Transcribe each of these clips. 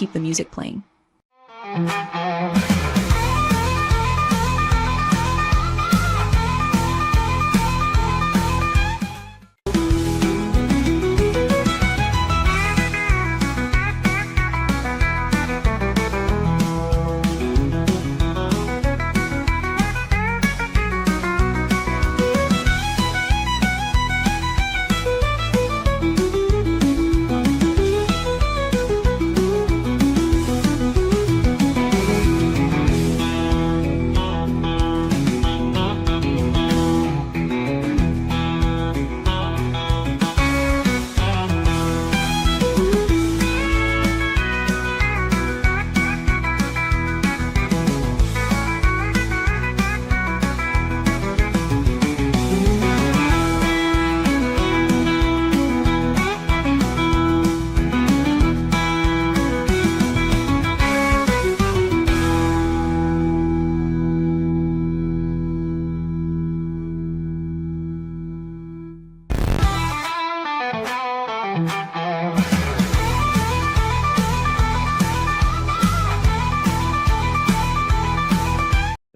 keep the music playing.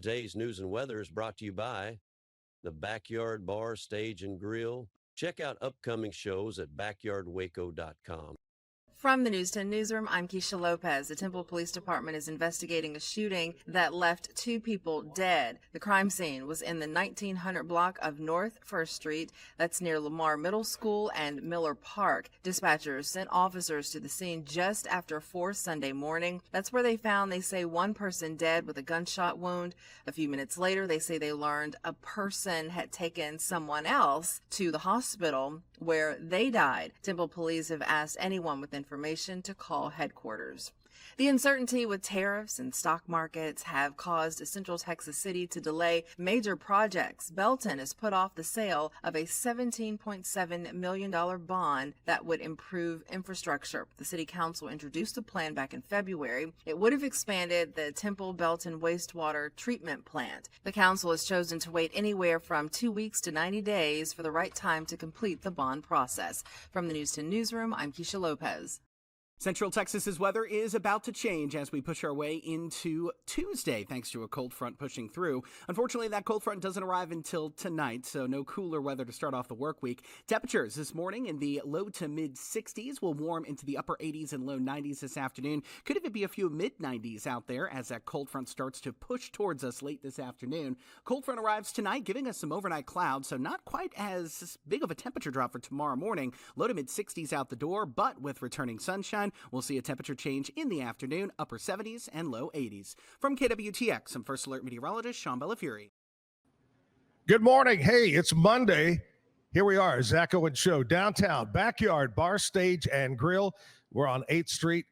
Today's news and weather is brought to you by the Backyard Bar, Stage, and Grill. Check out upcoming shows at backyardwaco.com. From the News 10 Newsroom, I'm Keisha Lopez. The Temple Police Department is investigating a shooting that left 2 people dead. The crime scene was in the 1900 block of North 1st Street. That's near Lamar Middle School and Miller Park. Dispatchers sent officers to the scene just after 4 Sunday morning. That's where they found, they say, 1 person dead with a gunshot wound. A few minutes later, they say they learned a person had taken someone else to the hospital where they died. Temple police have asked anyone with information to call headquarters. The uncertainty with tariffs and stock markets have caused Central Texas City to delay major projects. Belton has put off the sale of a $17.7 million bond that would improve infrastructure. The city council introduced the plan back in February. It would have expanded the Temple Belton wastewater treatment plant. The council has chosen to wait anywhere from 2 weeks to 90 days for the right time to complete the bond process. From the News 10 Newsroom, I'm Keisha Lopez. Central Texas's weather is about to change as we push our way into Tuesday, thanks to a cold front pushing through. Unfortunately, that cold front doesn't arrive until tonight, so no cooler weather to start off the work week. Temperatures this morning in the low to mid 60s will warm into the upper 80s and low 90s this afternoon. Could even be a few mid 90s out there as that cold front starts to push towards us late this afternoon. Cold front arrives tonight, giving us some overnight clouds, so not quite as big of a temperature drop for tomorrow morning. Low to mid 60s out the door, but with returning sunshine, we'll see a temperature change in the afternoon, upper 70s and low 80s. From KWTX, I'm First Alert meteorologist Sean Bellafury. Good morning. Hey, it's Monday. Here we are, Zack Owen Show, downtown, Backyard Bar, Stage, and Grill. We're on 8th Street.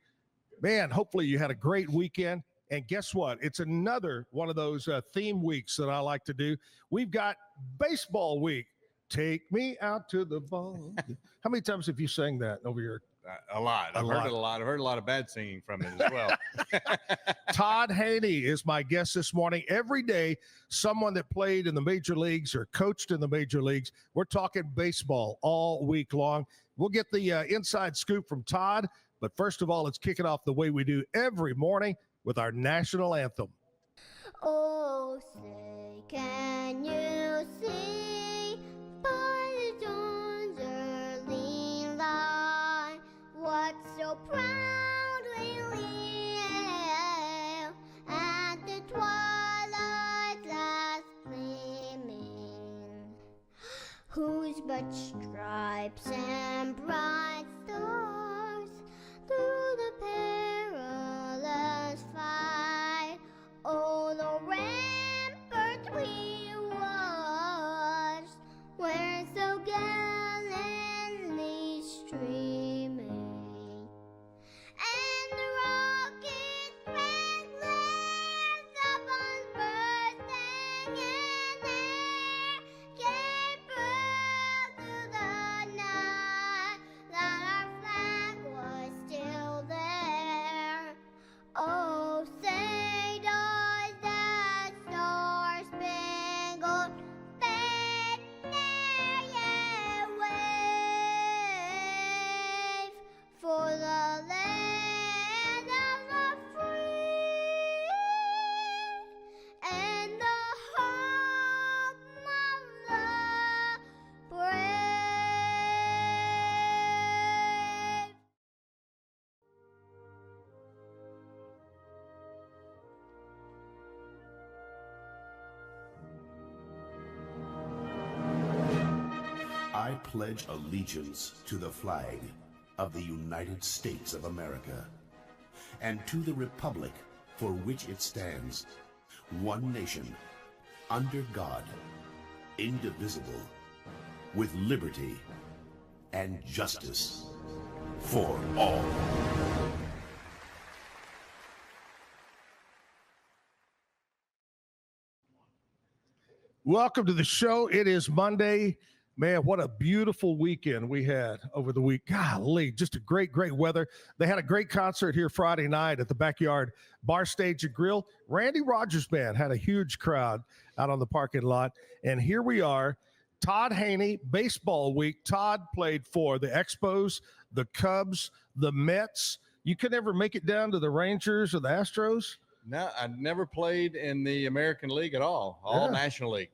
Man, hopefully you had a great weekend. And guess what? It's another one of those theme weeks that I like to do. We've got baseball week. Take me out to the ball. How many times have you sang that over your A lot. I've heard it a lot. I've heard a lot of bad singing from it as well. Todd Haney is my guest this morning. Every day, someone that played in the major leagues or coached in the major leagues. We're talking baseball all week long. We'll get the inside scoop from Todd. But first of all, let's kick it off the way we do every morning with our national anthem. Oh, say, can you see by the dawn's early light what so proudly we hail at the twilight's last gleaming, whose broad stripes and bright stars through the perilous fight, oh, the ramparts we watched were so gallantly streaming, and the rocket's red glares upon bursting in air gave birth to the night. pledge allegiance to the flag of the United States of America and to the republic for which it stands, one nation, under God, indivisible, with liberty and justice for all. Welcome to the show. It is Monday. Man, what a beautiful weekend we had over the week. Golly, just a great weather. They had a great concert here Friday night at the Backyard Bar Stage and Grill. Randy Rogers Band had a huge crowd out on the parking lot. And here we are, Todd Haney, baseball week. Todd played for the Expos, the Cubs, the Mets. You could never make it down to the Rangers or the Astros? No, I never played in the American League at all National League.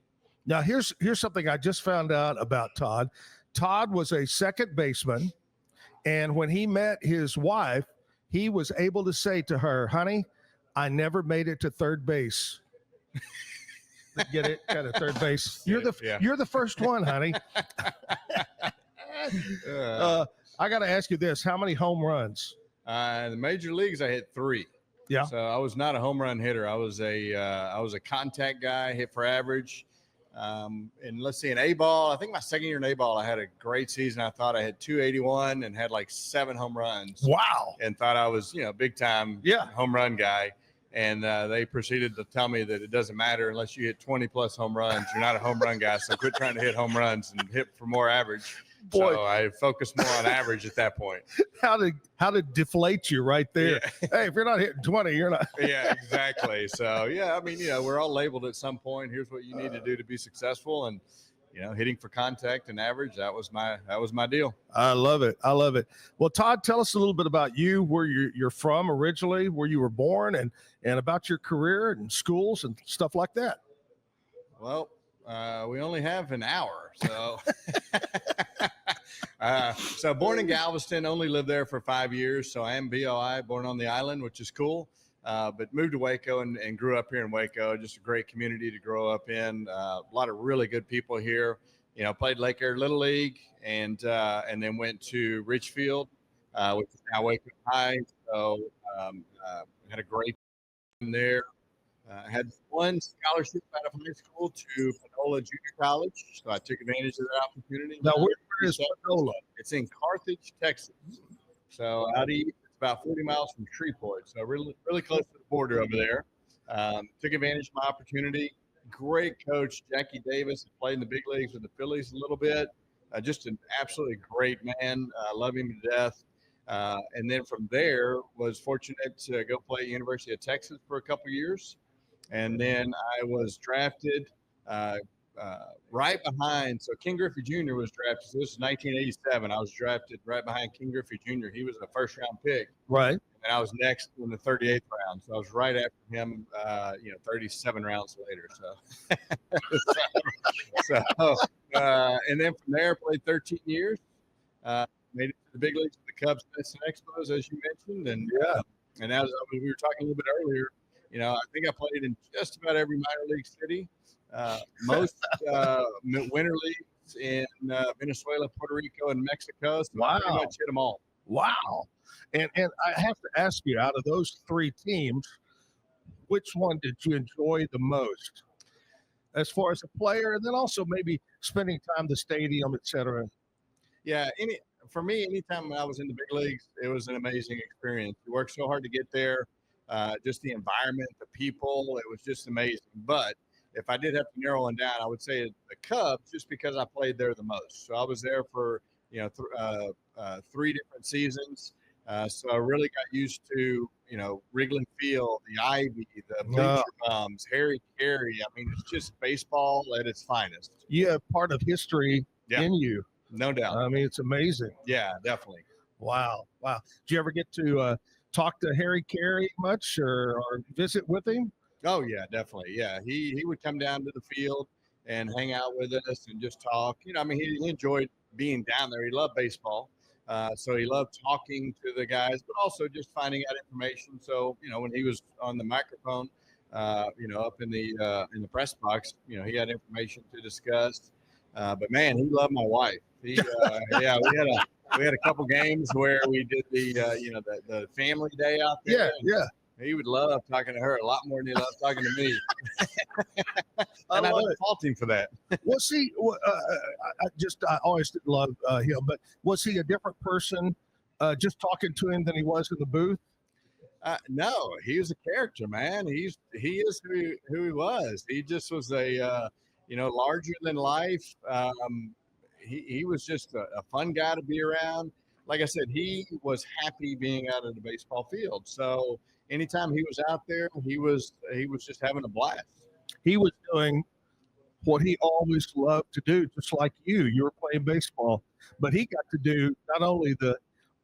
Now, here's something I just found out about Todd. Todd was a second baseman, and when he met his wife, he was able to say to her, "Honey, I never made it to third base." Get it? Kind of third base. You're the first one, honey. I got to ask you this: how many home runs? In the major leagues, I hit 3. Yeah. So I was not a home run hitter. I was a contact guy, hit for average. And let's see, in A-ball, I think my second year in A-ball, I had a great season. I thought I had 281 and had like 7 home runs. Wow. And thought I was, big time home run guy. And they proceeded to tell me that it doesn't matter unless you hit 20 plus home runs. You're not a home run guy. So quit trying to hit home runs and hit for more average. Boy. So I focused more on average at that point. How to deflate you right there. Yeah. Hey, if you're not hitting 20, you're not. Yeah, exactly. So, yeah, I mean, we're all labeled at some point. Here's what you need to do to be successful. And, hitting for contact and average, that was my deal. I love it. Well, Todd, tell us a little bit about you, where you're from originally, where you were born, and about your career and schools and stuff like that. Well, we only have an hour, so so born in Galveston, only lived there for 5 years. So I am BOI, born on the island, which is cool. But moved to Waco and grew up here in Waco. Just a great community to grow up in. A lot of really good people here. Played Lake Air Little League and then went to Richfield, which is now Waco High. So had a great time there. Had one scholarship out of high school to Panola Junior College, so I took advantage of that opportunity. Now, where is Panola? It's in Carthage, Texas. So out east, it's about 40 miles from Shreveport, so really, really close to the border over there. Took advantage of my opportunity. Great coach, Jackie Davis, played in the big leagues with the Phillies a little bit. Just an absolutely great man. Love him to death. And then from there, was fortunate to go play at University of Texas for a couple years. And then I was drafted right behind. So King Griffey Jr. was drafted. So this is 1987. I was drafted right behind King Griffey Jr. He was a first-round pick. Right. And I was next in the 38th round. So I was right after him, 37 rounds later. So, and then from there, played 13 years. Made it to the big leagues with the Cubs, Mets, and Expos, as you mentioned. And as we were talking a little bit earlier, I think I played in just about every minor league city, most winter leagues in Venezuela, Puerto Rico, and Mexico. So wow. I pretty much hit them all. Wow. And I have to ask you, out of those 3 teams, which one did you enjoy the most as far as a player, and then also maybe spending time at the stadium, et cetera? Yeah, for me, anytime I was in the big leagues, it was an amazing experience. You worked so hard to get there. Just the environment, the people, it was just amazing. But if I did have to narrow one down, I would say the Cubs, just because I played there the most. So I was there for 3 different seasons. So I really got used to Wrigley Field, the Ivy, the bleacher bums, Harry Carey. I mean, it's just baseball at its finest. You have part of history in you, no doubt. I mean, it's amazing. Yeah, definitely. Wow. Did you ever get to talk to Harry Carey much or visit with him? Oh yeah, definitely. Yeah, he would come down to the field and hang out with us and just talk. He enjoyed being down there. He loved baseball, so he loved talking to the guys, but also just finding out information. So when he was on the microphone, up in the press box, he had information to discuss. But man, he loved my wife. He, yeah, we had a couple games where we did the family day out there. Yeah. He would love talking to her a lot more than he loved talking to me. And I don't fault him for that. Was he? I always did love him, but was he a different person just talking to him than he was in the booth? No, he was a character, man. He is who he was. He just was a larger than life. He was just a fun guy to be around. Like I said, he was happy being out at the baseball field. So anytime he was out there, he was just having a blast. He was doing what he always loved to do, just like you. You were playing baseball, but he got to do not only the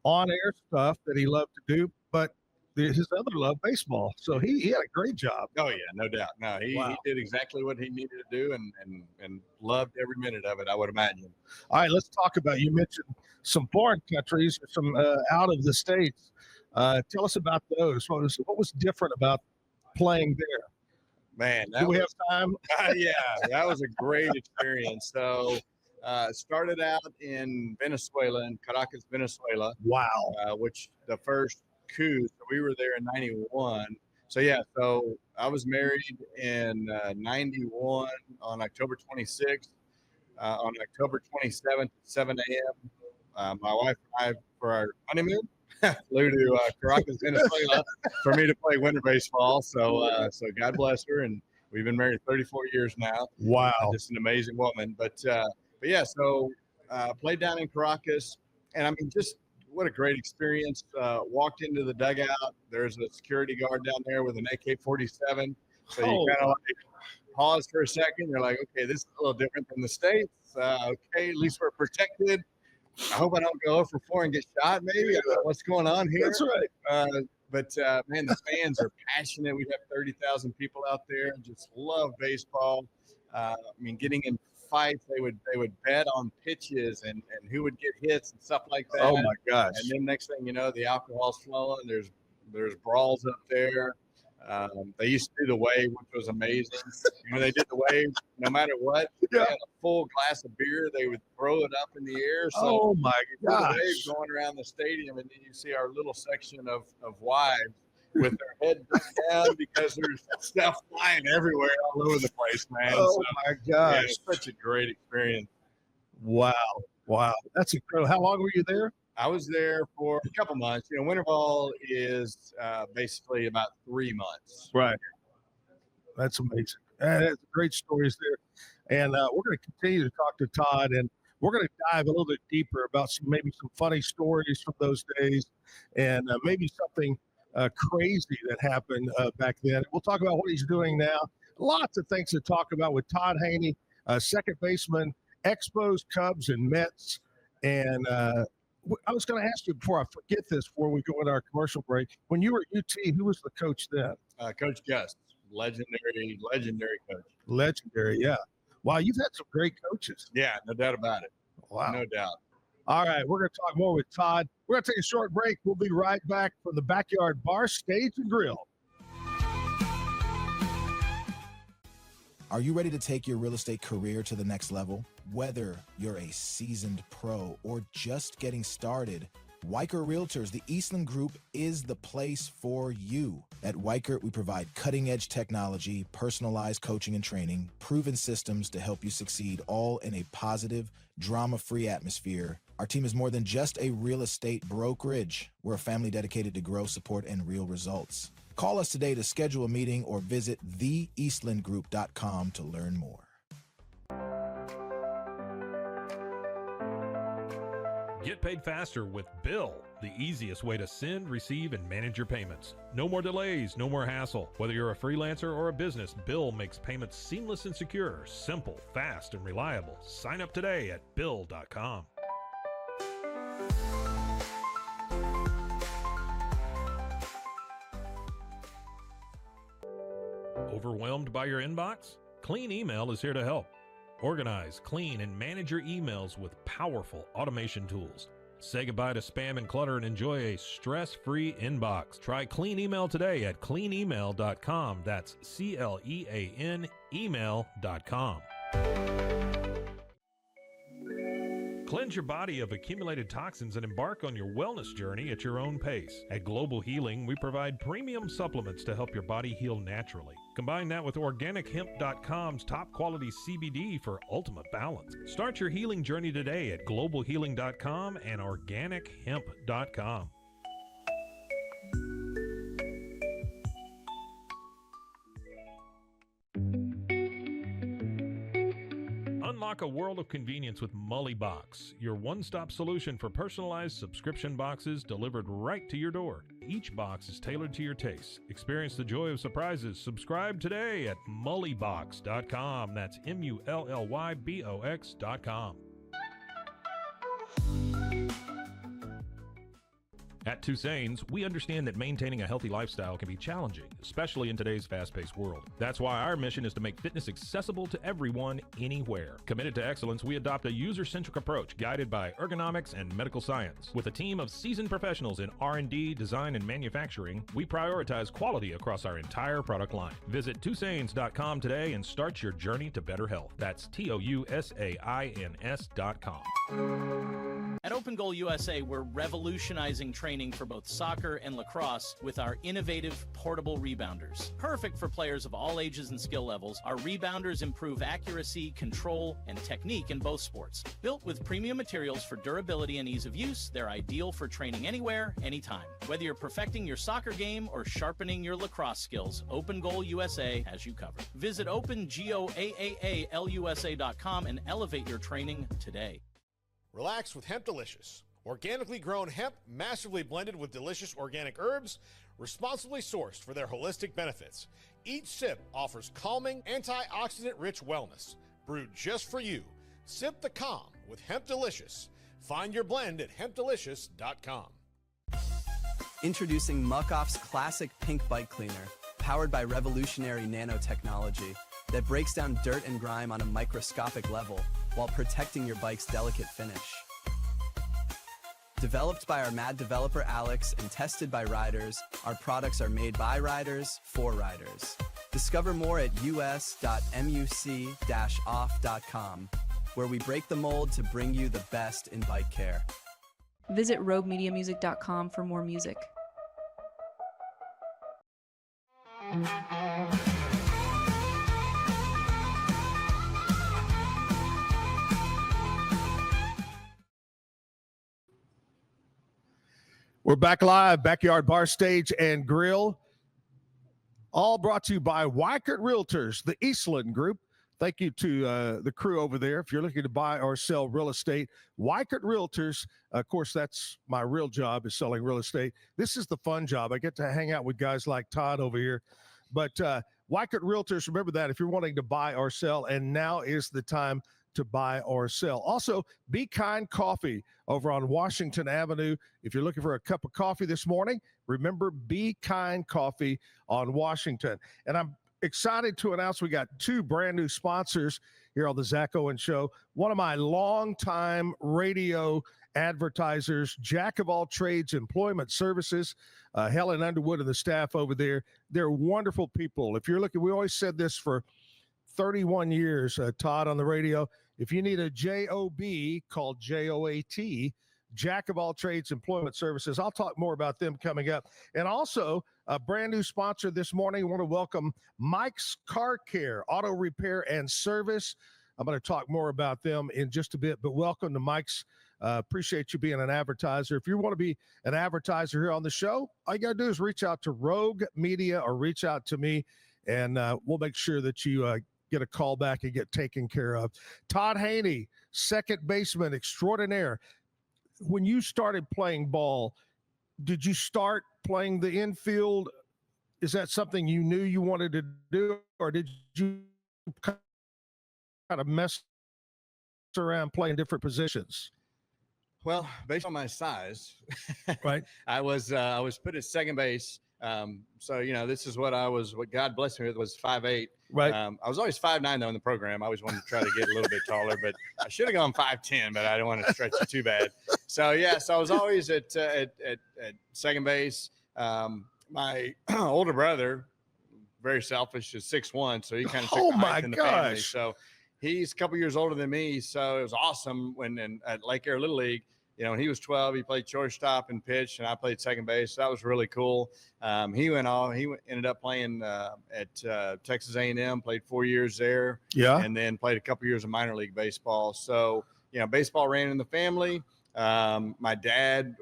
on-air stuff that he loved to do, but his other love, baseball. So he had a great job. Oh, yeah, no doubt. No, he did exactly what he needed to do and loved every minute of it, I would imagine. All right, let's talk about, you mentioned some foreign countries, some out of the States. Tell us about those. What was different about playing there? Man, do we have time? Yeah, that was a great experience. So started out in Venezuela, in Caracas, Venezuela. Wow. Which the first coup, so we were there in 91. So yeah, so I was married in 91 on October 26th. On October 27th at 7 a.m., my wife and I, for our honeymoon, flew to Caracas, Venezuela for me to play winter baseball. So God bless her, and we've been married 34 years now. Wow. Just an amazing woman. But yeah, so played down in Caracas, and I mean, just what a great experience. Walked into the dugout. There's a security guard down there with an AK-47. So you kind of like pause for a second. You're like, okay, this is a little different from the States. Okay, at least we're protected. I hope I don't go 0 for 4 and get shot, maybe. I don't know what's going on here. That's right. But man, the fans are passionate. We have 30,000 people out there, just love baseball. I mean, getting in fights, they would bet on pitches and who would get hits and stuff like that. Oh my gosh. And then next thing you know, the alcohol's flowing. There's brawls up there. They used to do the wave, which was amazing. When they did the wave, no matter what, they had a full glass of beer. They would throw it up in the air. So oh my gosh! The wave going around the stadium, and then you see our little section of wives with their head down because there's stuff flying everywhere, all over the place, man. Oh my gosh! Yeah, it's such a great experience. Wow, that's incredible. How long were you there? I was there for a couple months. You know, winter ball is basically about 3 months. Right. That's amazing. That's great stories there. And we're going to continue to talk to Todd, and we're going to dive a little bit deeper about maybe some funny stories from those days, and maybe something crazy that happened back then. We'll talk about what he's doing now. Lots of things to talk about with Todd Haney, second baseman, Expos, Cubs, and Mets. And I was going to ask you before I forget this, before we go into our commercial break, when you were at UT, who was the coach then? Coach Gus, legendary coach. Legendary, yeah. Wow, you've had some great coaches. Yeah, no doubt about it. Wow. No doubt. All right, we're going to talk more with Todd. We're going to take a short break. We'll be right back from the Backyard Bar, Stage, and Grill. Are you ready to take your real estate career to the next level? Whether you're a seasoned pro or just getting started, Weichert Realtors, the Eastland Group, is the place for you. At Weichert, we provide cutting-edge technology, personalized coaching and training, proven systems to help you succeed, all in a positive, drama-free atmosphere. Our team is more than just a real estate brokerage. We're a family dedicated to growth, support, and real results. Call us today to schedule a meeting or visit theeastlandgroup.com to learn more. Get paid faster with Bill, the easiest way to send, receive, and manage your payments. No more delays, no more hassle. Whether you're a freelancer or a business, Bill makes payments seamless and secure, simple, fast, and reliable. Sign up today at Bill.com. Overwhelmed by your inbox? Clean Email is here to help. Organize, clean, and manage your emails with powerful automation tools. Say goodbye to spam and clutter and enjoy a stress-free inbox. Try Clean Email today at cleanemail.com. That's CLEAN email.com. Cleanse your body of accumulated toxins and embark on your wellness journey at your own pace. At Global Healing, we provide premium supplements to help your body heal naturally. Combine that with OrganicHemp.com's top quality CBD for ultimate balance. Start your healing journey today at GlobalHealing.com and OrganicHemp.com. Unlock a world of convenience with Mully Box, your one-stop solution for personalized subscription boxes delivered right to your door. Each box is tailored to your taste. Experience the joy of surprises. Subscribe today at mullybox.com. That's MULLYBOX.com. At Tusain's, we understand that maintaining a healthy lifestyle can be challenging, especially in today's fast-paced world. That's why our mission is to make fitness accessible to everyone, anywhere. Committed to excellence, we adopt a user-centric approach guided by ergonomics and medical science. With a team of seasoned professionals in R&D, design, and manufacturing, we prioritize quality across our entire product line. Visit Tusains.com today and start your journey to better health. That's TOUSAINS.com. At Open Goal USA, we're revolutionizing training for both soccer and lacrosse with our innovative portable rebounders. Perfect for players of all ages and skill levels, our rebounders improve accuracy, control, and technique in both sports. Built with premium materials for durability and ease of use, they're ideal for training anywhere, anytime. Whether you're perfecting your soccer game or sharpening your lacrosse skills, Open Goal USA has you covered. Visit OpenGoAAALUSA.com and elevate your training today. Relax with Hemp Delicious. Organically grown hemp, massively blended with delicious organic herbs, responsibly sourced for their holistic benefits. Each sip offers calming, antioxidant-rich wellness. Brewed just for you. Sip the calm with Hemp Delicious. Find your blend at hempdelicious.com. Introducing Muck-Off's classic pink bike cleaner, powered by revolutionary nanotechnology that breaks down dirt and grime on a microscopic level while protecting your bike's delicate finish. Developed by our mad developer Alex and tested by riders, our products are made by riders for riders. Discover more at us.muc-off.com, where we break the mold to bring you the best in bike care. Visit roguemediamusic.com for more music. We're back live, Backyard Bar, Stage, and Grill. All brought to you by Waco Realtors, the Eastland Group. Thank you to the crew over there. If you're looking to buy or sell real estate, Waco Realtors, of course, that's my real job, is selling real estate. This is the fun job. I get to hang out with guys like Todd over here. But Waco Realtors, remember that if you're wanting to buy or sell, and now is the time to buy or sell. Also, Be Kind Coffee over on Washington Avenue. If you're looking for a cup of coffee this morning, remember Be Kind Coffee on Washington. And I'm excited to announce we got two brand new sponsors here on the Zack Owen Show. One of my longtime radio advertisers, Jack of All Trades Employment Services, Helen Underwood and the staff over there. They're wonderful people. If you're looking, we always said this for 31 years, Todd, on the radio. If you need a job called JOAT, Jack of All Trades Employment Services. I'll talk more about them coming up. And also, a brand new sponsor this morning. I want to welcome Mike's Car Care, Auto Repair and Service. I'm going to talk more about them in just a bit, but welcome to Mike's. Appreciate you being an advertiser. If you want to be an advertiser here on the show, all you got to do is reach out to Rogue Media or reach out to me, and we'll make sure that you get a call back and get taken care of. Todd Haney, second baseman extraordinaire. When you started playing ball, did you start playing the infield? Is that something you knew you wanted to do, or did you kind of mess around playing different positions? Well, based on my size, right, I was put at second base. So, you know, this is what God blessed me with was 5'8". Right. I was always 5'9" though in the program. I always wanted to try to get a little bit taller, but I should have gone 5'10", but I didn't want to stretch it too bad. So yeah, so I was always at second base. My older brother, very selfish, is 6'1", so he kind of took the height in the family. So he's a couple years older than me, so it was awesome when at Lake Air Little League. When he was 12, he played shortstop and pitched, and I played second base. So that was really cool. He ended up playing at Texas A&M, played 4 years there, and then played a couple years of minor league baseball. So, baseball ran in the family. My dad,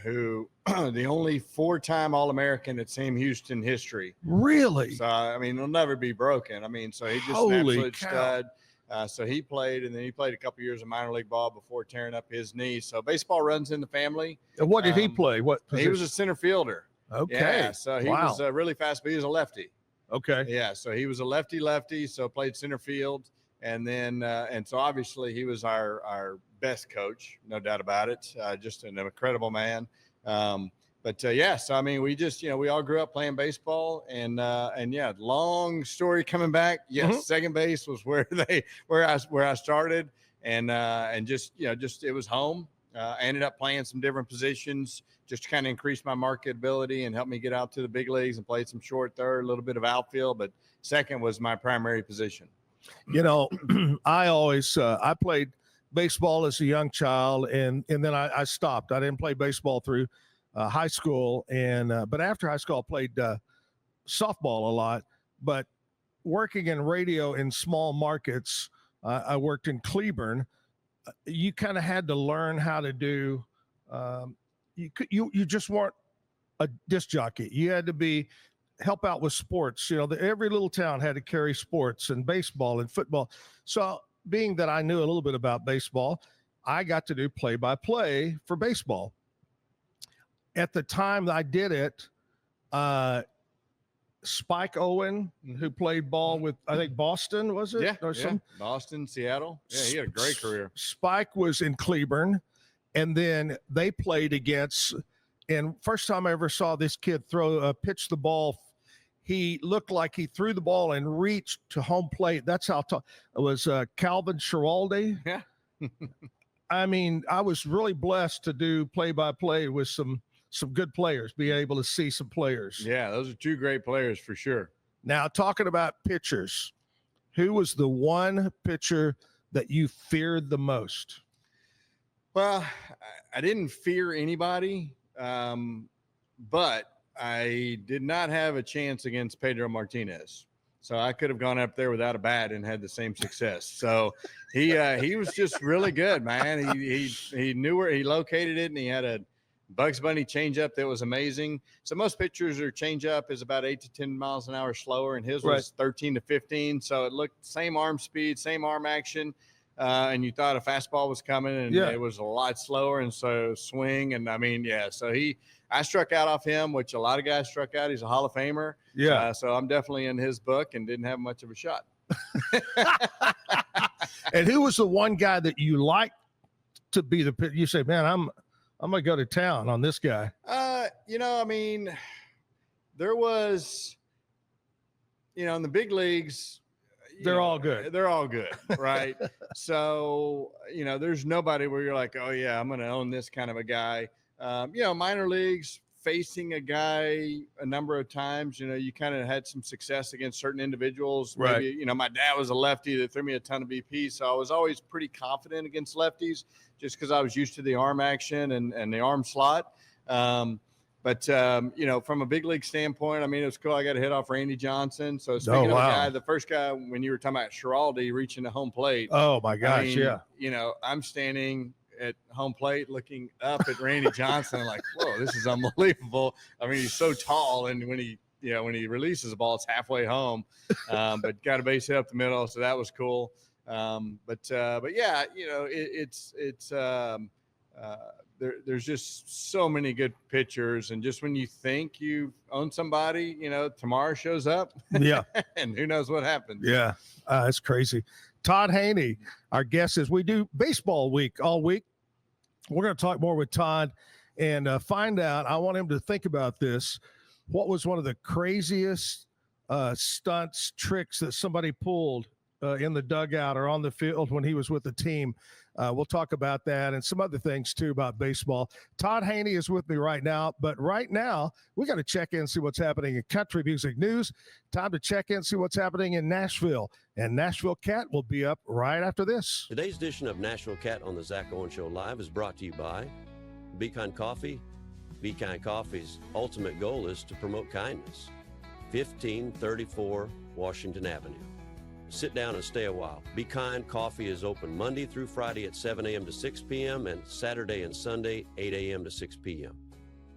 who the only 4-time All-American at Sam Houston history. Really? So, it'll never be broken. So he just an absolute stud. So he played, and then he played a couple years of minor league ball before tearing up his knee. So baseball runs in the family. And what did he play? What position? He was a center fielder. Okay. Yeah, so he was really fast, but he was a lefty. Okay. Yeah, so he was a lefty, so played center field. And then, and so obviously he was our best coach, no doubt about it. Just an incredible man. But so we just, we all grew up playing baseball, and long story coming back. Yes, second base was where I started, and just it was home. I ended up playing some different positions just to kind of increase my marketability and help me get out to the big leagues, and played some short, third, a little bit of outfield, but second was my primary position. I always I played baseball as a young child, and then I stopped. I didn't play baseball through high school, but after high school I played softball a lot. But working in radio in small markets, I worked in Cleburne. You kind of had to learn how to do. You just weren't a disc jockey. You had to help out with sports. Every little town had to carry sports and baseball and football. So being that I knew a little bit about baseball, I got to do play-by-play for baseball. At the time that I did it, Spike Owen, who played ball with, I think, Boston, was it? Yeah. Boston, Seattle. Yeah, he had a great career. Spike was in Cleburne, and then they played against, and first time I ever saw this kid pitch the ball, he looked like he threw the ball and reached to home plate. That's how tall it was. Calvin Schiraldi. Yeah. I was really blessed to do play-by-play with some good players, be able to see some players. Yeah, those are two great players for sure. Now, talking about pitchers, who was the one pitcher that you feared the most? Well, I didn't fear anybody, but I did not have a chance against Pedro Martinez. So I could have gone up there without a bat and had the same success. So he was just really good, man. He knew where he located it, and he had a Bugs Bunny changeup that was amazing. So most pitchers, their changeup is about 8 to 10 miles an hour slower, and his was 13 to 15. So it looked same arm speed, same arm action, and you thought a fastball was coming, and it was a lot slower. And so swing, and so I struck out off him, which a lot of guys struck out. He's a Hall of Famer. Yeah. So I'm definitely in his book and didn't have much of a shot. And who was the one guy that you liked to be you say, man, I'm going to go to town on this guy? There was, in the big leagues, they're all good. They're all good, right? So, there's nobody where you're like, oh, yeah, I'm going to own this kind of a guy. Minor leagues, facing a guy a number of times, you kind of had some success against certain individuals. Right. Maybe, my dad was a lefty that threw me a ton of BP. So I was always pretty confident against lefties just because I was used to the arm action and the arm slot. But from a big league standpoint, it was cool. I got a hit off Randy Johnson. So speaking of a guy, the first guy, when you were talking about Schiraldi reaching the home plate. Oh my gosh. Yeah. I'm standing at home plate looking up at Randy Johnson. I'm like, whoa, this is unbelievable. He's so tall, and when he releases the ball, it's halfway home. But got a base hit up the middle, so that was cool. But yeah, there's just so many good pitchers, and just when you think you own somebody, tomorrow shows up. Yeah. And who knows what happens. Yeah. It's crazy. Todd Haney, our guest, is we do baseball week all week. We're going to talk more with Todd and find out. I want him to think about this. What was one of the craziest stunts, tricks that somebody pulled in the dugout or on the field when he was with the team. We'll talk about that and some other things, too, about baseball. Todd Haney is with me right now. But right now, we got to check in and see what's happening in country music news. Time to check in and see what's happening in Nashville. And Nashville Cat will be up right after this. Today's edition of Nashville Cat on the Zack Owen Show Live is brought to you by Be Kind Coffee. Be Kind Coffee's ultimate goal is to promote kindness. 1534 Washington Avenue. Sit down and stay a while. Be Kind Coffee is open Monday through Friday at 7 a.m. to 6 p.m. and Saturday and Sunday, 8 a.m. to 6 p.m.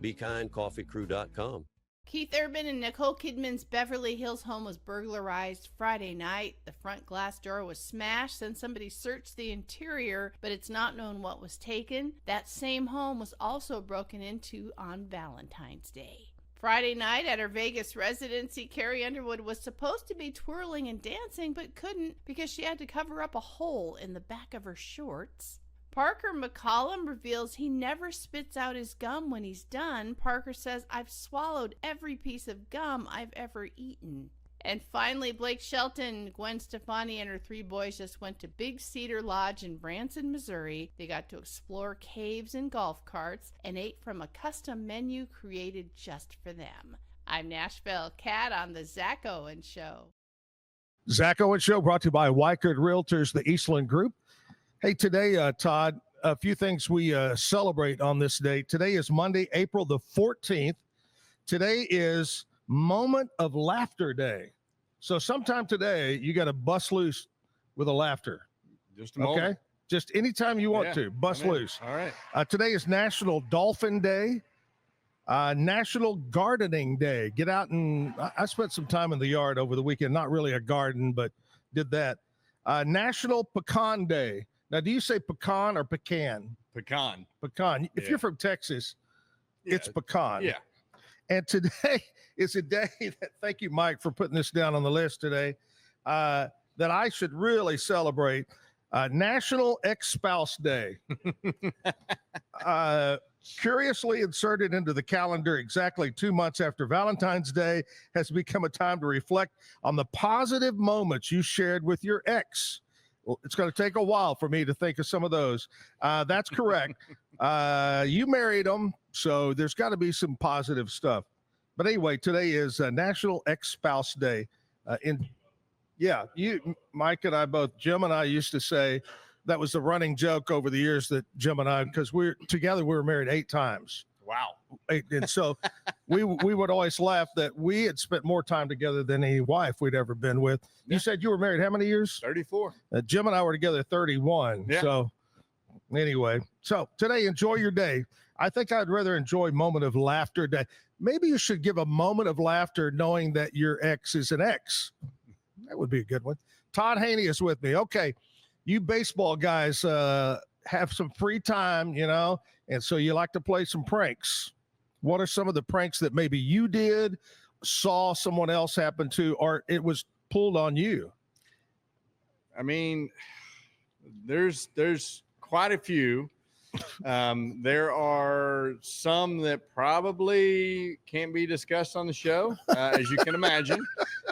BeKindCoffeeCrew.com. Keith Urban and Nicole Kidman's Beverly Hills home was burglarized Friday night. The front glass door was smashed, and somebody searched the interior, but it's not known what was taken. That same home was also broken into on Valentine's Day. Friday night at her Vegas residency, Carrie Underwood was supposed to be twirling and dancing, but couldn't because she had to cover up a hole in the back of her shorts. Parker McCollum reveals he never spits out his gum when he's done. Parker says, "I've swallowed every piece of gum I've ever eaten." And finally, Blake Shelton, Gwen Stefani, and her 3 boys just went to Big Cedar Lodge in Branson, Missouri. They got to explore caves and golf carts and ate from a custom menu created just for them. I'm Nashville Cat on the Zack Owen Show. Zack Owen Show brought to you by Waco Realtors, the Eastland Group. Hey, today, Todd, a few things we celebrate on this day. Today is Monday, April the 14th. Today is Moment of Laughter Day. So sometime today, you got to bust loose with a laughter. Just a moment. Okay? Just anytime you want to, bust loose. All right. Today is National Dolphin Day. National Gardening Day. Get out and I spent some time in the yard over the weekend. Not really a garden, but did that. National Pecan Day. Now, do you say pecan or pecan? Pecan. Pecan. If Yeah. you're from Texas, it's pecan. Yeah. And today is a day that, thank you, Mike, for putting this down on the list today, that I should really celebrate. National Ex-Spouse Day. Curiously inserted into the calendar exactly 2 months after Valentine's Day has become a time to reflect on the positive moments you shared with your ex. Well, it's going to take a while for me to think of some of those. That's correct. You married them, so there's got to be some positive stuff. But anyway, today is National Ex-Spouse Day. You, Mike and I both, Jim and I used to say that was the running joke over the years that Jim and I, because we're together, we were married 8 times. Wow. And so we would always laugh that we had spent more time together than any wife we'd ever been with. Yeah. You said you were married how many years? 34. Jim and I were together 31. Yeah. So anyway, so today, enjoy your day. I think I'd rather enjoy Moment of Laughter Day. Maybe you should give a moment of laughter knowing that your ex is an ex. That would be a good one. Todd Haney is with me. Okay, you baseball guys have some free time, you know, and so you like to play some pranks. What are some of the pranks that maybe you did, saw someone else happen to, or it was pulled on you? I mean, there's quite a few. There are some that probably can't be discussed on the show, as you can imagine.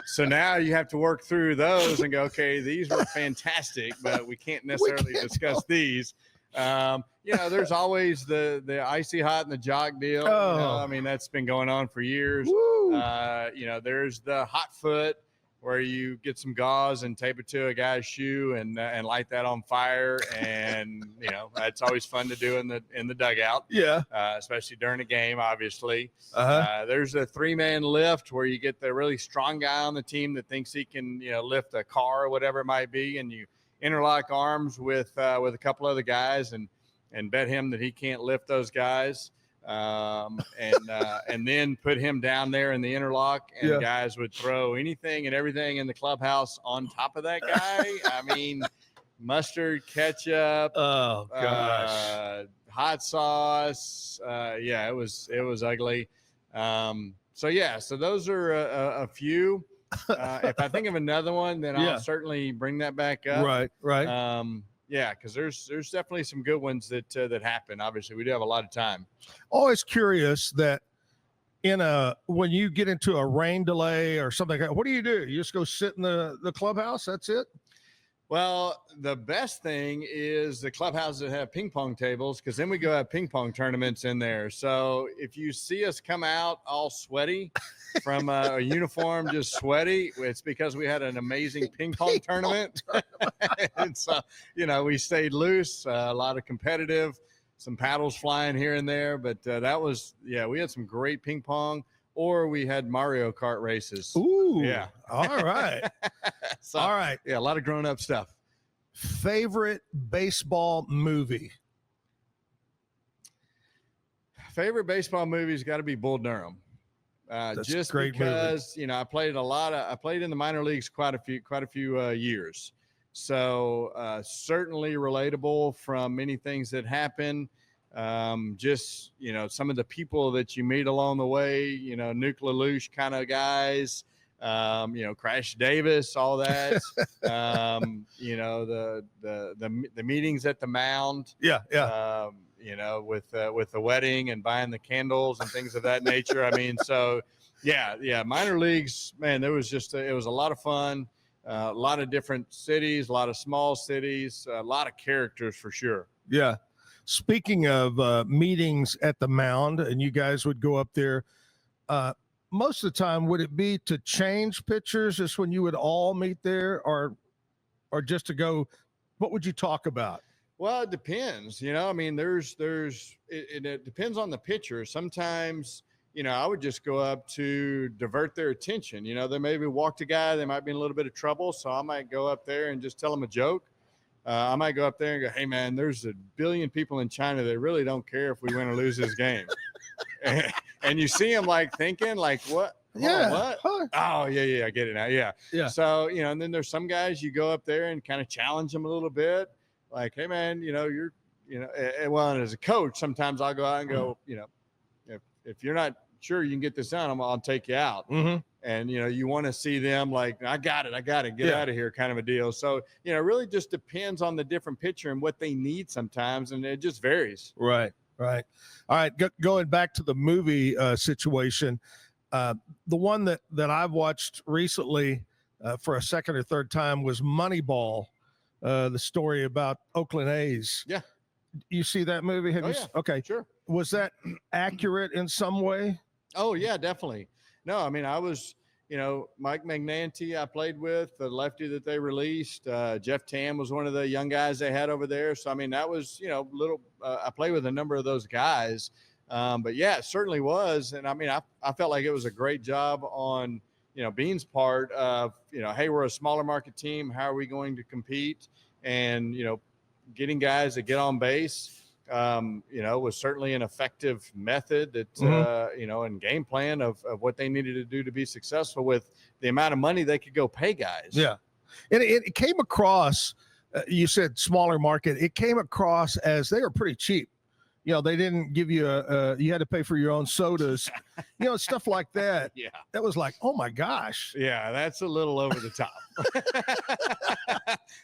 So now you have to work through those and go, okay, these were fantastic, but we can't necessarily discuss these. There's always the icy hot and the jock deal. Oh. You know, I mean, that's been going on for years. There's the hot foot, where you get some gauze and tape it to a guy's shoe and light that on fire. And, that's always fun to do in the dugout. Yeah. Especially during a game, obviously. Uh-huh. There's a 3-man lift where you get the really strong guy on the team that thinks he can, lift a car or whatever it might be. And you interlock arms with a couple other guys and bet him that he can't lift those guys. And then put him down there in the interlock, and guys would throw anything and everything in the clubhouse on top of that guy. I mean, mustard, ketchup, hot sauce. It was ugly. So those are a few. If I think of another one, then I'll certainly bring that back up. Right. Because there's definitely some good ones that happen. Obviously, we do have a lot of time. Always curious that when you get into a rain delay or something like that, what do? You just go sit in the clubhouse? That's it? Well, the best thing is the clubhouses that have ping pong tables, because then we go have ping pong tournaments in there. So if you see us come out all sweaty from a uniform, just sweaty, it's because we had an amazing ping pong tournament. And so, we stayed loose, a lot of competitive, some paddles flying here and there. But that was, we had some great ping pong. Or we had Mario Kart races. Ooh. Yeah. All right. So, all right. Yeah, a lot of grown-up stuff. Favorite baseball movie? Favorite baseball movie's got to be Bull Durham. Just because, I played in the minor leagues quite a few years. So certainly relatable from many things that happen. Just, some of the people that you meet along the way, Nuke LaLoosh kind of guys, Crash Davis, all that, the meetings at the mound. Yeah. With the wedding and buying the candles and things of that nature. I mean, so yeah. Minor leagues, man, it was a lot of fun. A lot of different cities, a lot of small cities, a lot of characters for sure. Yeah. Speaking of meetings at the mound, and you guys would go up there, most of the time, would it be to change pitchers just when you would all meet there, or just to go, what would you talk about? Well, it depends. I mean, it depends on the pitcher. Sometimes, I would just go up to divert their attention. They maybe walked a guy, they might be in a little bit of trouble. So I might go up there and just tell them a joke. I might go up there and go, hey, man, there's a billion people in China that really don't care if we win or lose this game. and you see them thinking what? Yeah. What? Huh? Oh, yeah. I get it now. Yeah. Yeah. So, and then there's some guys you go up there and kind of challenge them a little bit. Like, hey, man, you're, and as a coach, sometimes I'll go out and go, if you're not sure you can get this done, I'll take you out. Mm-hmm. And, you want to see them like, I got it, get out of here kind of a deal. So, it really just depends on the different pitcher and what they need sometimes. And it just varies. Right. All right. Going back to the movie situation, the one that I've watched recently for a second or third time was Moneyball, the story about Oakland A's. Yeah. You see that movie? Yeah. Okay. Sure. Was that accurate in some way? Oh, yeah, definitely. No, I mean, I was, Mike Magnanti I played with, the lefty that they released. Jeff Tam was one of the young guys they had over there. So, I mean, that was, I played with a number of those guys. But, yeah, it certainly was. And, I mean, I felt like it was a great job on, Bean's part of, hey, we're a smaller market team. How are we going to compete? And, getting guys to get on base. Was certainly an effective method that, and game plan of what they needed to do to be successful with the amount of money they could go pay guys. Yeah. And it came across, you said smaller market, it came across as they were pretty cheap. They didn't give you you had to pay for your own sodas, stuff like that. Yeah. That was like, oh my gosh. Yeah. That's a little over the top.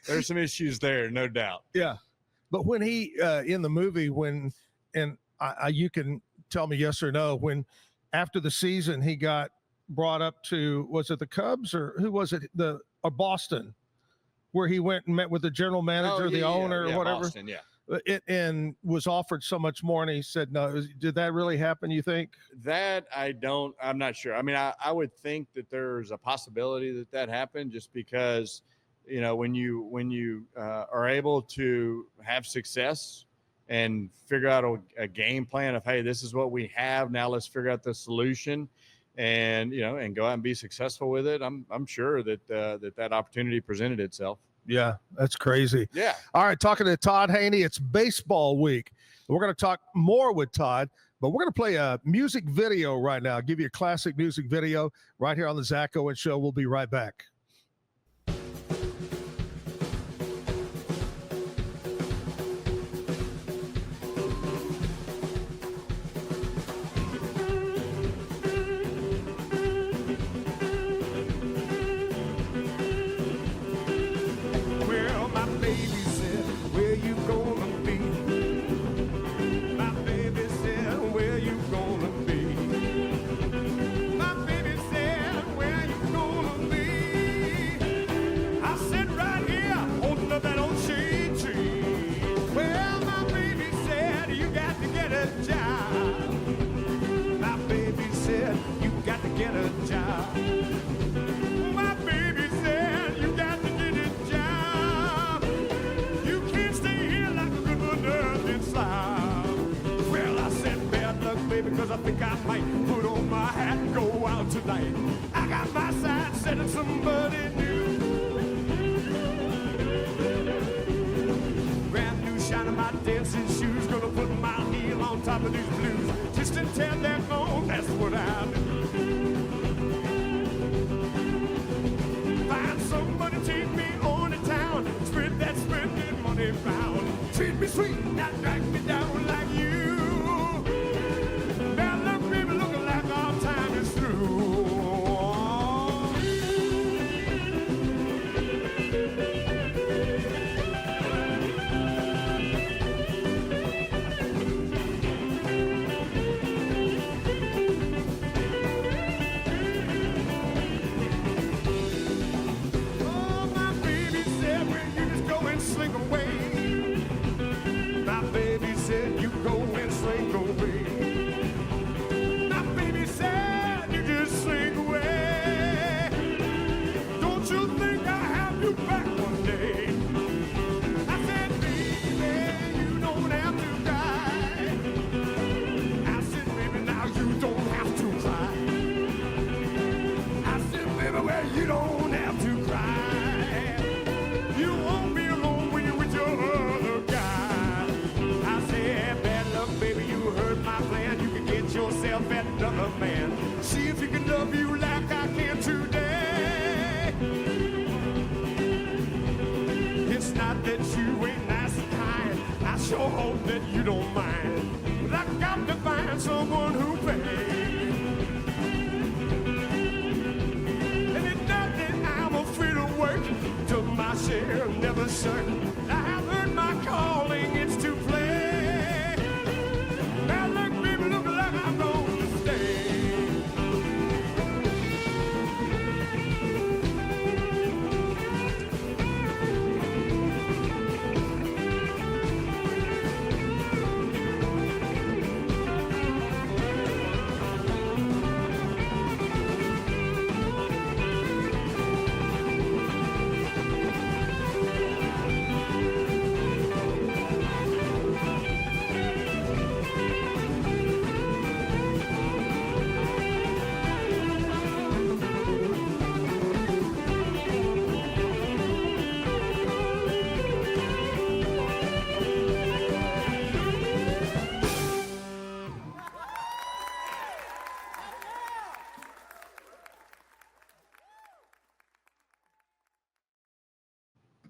There's some issues there, no doubt. Yeah. But when he, in the movie, you can tell me yes or no, when after the season he got brought up to, was it the Cubs or who was it? Or Boston, where he went and met with the general manager, the owner or whatever. Boston, yeah. And was offered so much more. And he said, no, did that really happen? You think? That I'm not sure. I mean, I would think that there's a possibility that happened just because, when you are able to have success and figure out a game plan of, hey, this is what we have. Now let's figure out the solution and, and go out and be successful with it. I'm sure that that opportunity presented itself. Yeah, that's crazy. Yeah. All right, talking to Todd Haney. It's baseball week. We're going to talk more with Todd, but we're going to play a music video right now. I'll give you a classic music video right here on the Zack Owen Show. We'll be right back. said, you got to get a job. My baby said, you got to get a job. You can't stay here like a good for nothing slob. Well, I said, bad luck, baby, because I think I might put on my hat and go out tonight. I got my sights set on somebody new. Brand new shine of my dancing shoes, gonna put my heel on top of these blues. Just to tell they're gone, that's what I do. Find somebody, take me on to town, spread that spending money round. Treat me sweet, not drag me down like you. Bad luck, baby, looking like our time is through. Slink away. My baby said you go and slink away. My baby said you just slink away. Don't you think I'll have you back one day? I said, baby, you don't have to cry. I said, baby, now you don't have to cry. I said, baby, well, you don't have to cry. You won't be alone when you're with your other guy. I said, bad luck, baby, you heard my plan. You can get yourself another man. See if he can love you like I can today. It's not that you ain't nice and kind. I sure hope that you don't mind. But I got to find someone who pays. And it's not that I'm afraid of work. To my share, never certain. I have earned my calling, it's to play. Now look, baby, look like I'm going to stay.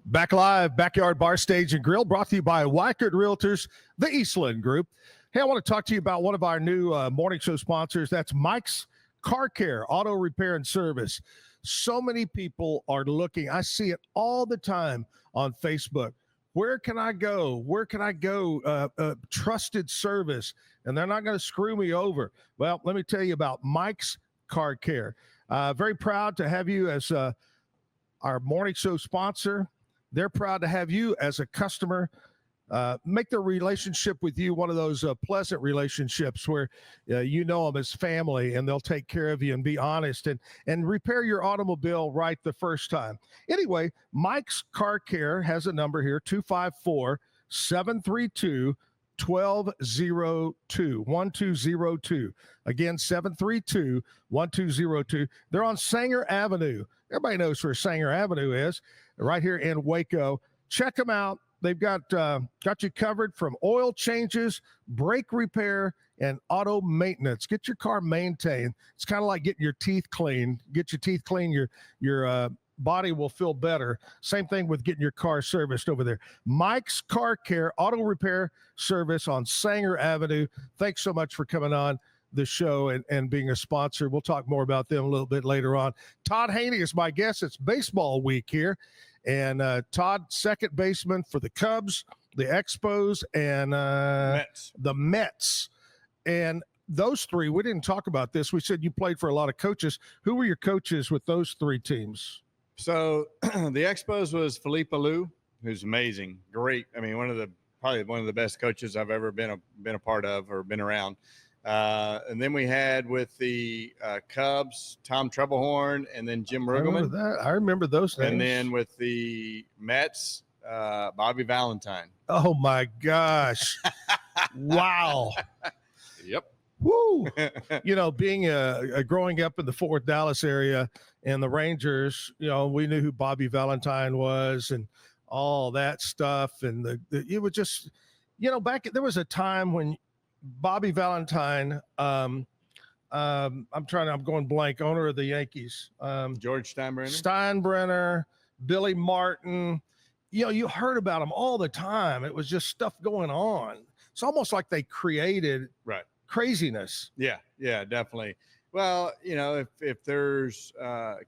Back live, Backyard Bar Stage and Grill, brought to you by Waco Realtors, the Eastland Group. Hey, I want to talk to you about one of our new morning show sponsors. That's Mike's Car Care, Auto Repair and Service. So many people are looking. I see it all the time on Facebook. Where can I go? Where can I go? Trusted service, and they're not going to screw me over. Well, let me tell you about Mike's Car Care. Very proud to have you as our morning show sponsor. They're proud to have you as a customer. Make their relationship with you one of those pleasant relationships where you know them as family, and they'll take care of you and be honest and repair your automobile right the first time. Anyway, Mike's Car Care has a number here, 254-732-1202. Again, 732-1202. They're on Sanger Avenue. Everybody knows where Sanger Avenue is, right here in Waco. Check them out. They've got you covered from oil changes, brake repair, and auto maintenance. Get your car maintained. It's kind of like getting your teeth clean. Get your teeth clean, your body will feel better. Same thing with getting your car serviced over there. Mike's Car Care, auto repair service on Sanger Avenue. Thanks so much for coming on the show and being a sponsor. We'll talk more about them a little bit later on. Todd Haney is my guest. It's baseball week here. And Todd, second baseman for the Cubs, the Expos, and the Mets. And those three, we didn't talk about this. We said you played for a lot of coaches. Who were your coaches with those three teams? So the Expos was Felipe Alou, who's amazing, great. I mean, probably one of the best coaches I've ever been a part of or been around. And then we had with the Cubs, Tom Troublehorn, and then Jim Rugelman. I remember those names. And then with the Mets, Bobby Valentine. Oh, my gosh. Wow. Yep. Woo. Being growing up in the Fort Worth, Dallas area and the Rangers, we knew who Bobby Valentine was and all that stuff. And it was just, there was a time when Bobby Valentine, I'm going blank, owner of the Yankees. George Steinbrenner. Steinbrenner, Billy Martin. You heard about them all the time. It was just stuff going on. It's almost like they created craziness. Yeah, definitely. Well, if there's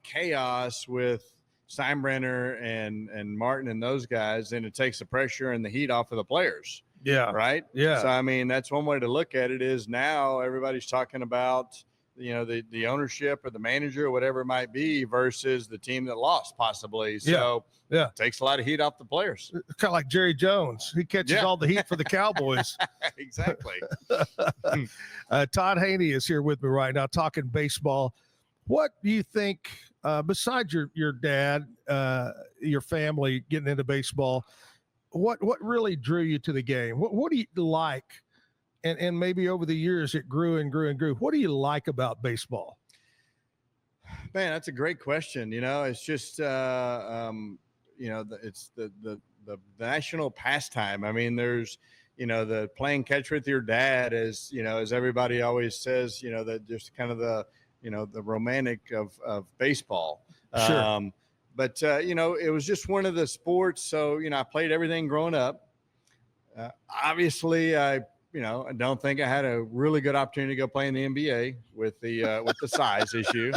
chaos with Steinbrenner and Martin and those guys, then it takes the pressure and the heat off of the players. Yeah. Right. Yeah. So, I mean, that's one way to look at it is now everybody's talking about, the ownership or the manager or whatever it might be versus the team that lost possibly. So it takes a lot of heat off the players. It's kind of like Jerry Jones. He catches all the heat for the Cowboys. Exactly. Todd Haney is here with me right now talking baseball. What do you think, besides your dad, your family getting into baseball, what really drew you to the game? What do you like? And maybe over the years it grew and grew and grew. What do you like about baseball? Man, that's a great question. It's just, it's the national pastime. I mean, there's, the playing catch with your dad as everybody always says, that just kind of the romantic of baseball. Sure. But it was just one of the sports. So, I played everything growing up. Obviously, I don't think I had a really good opportunity to go play in the NBA with the size issue.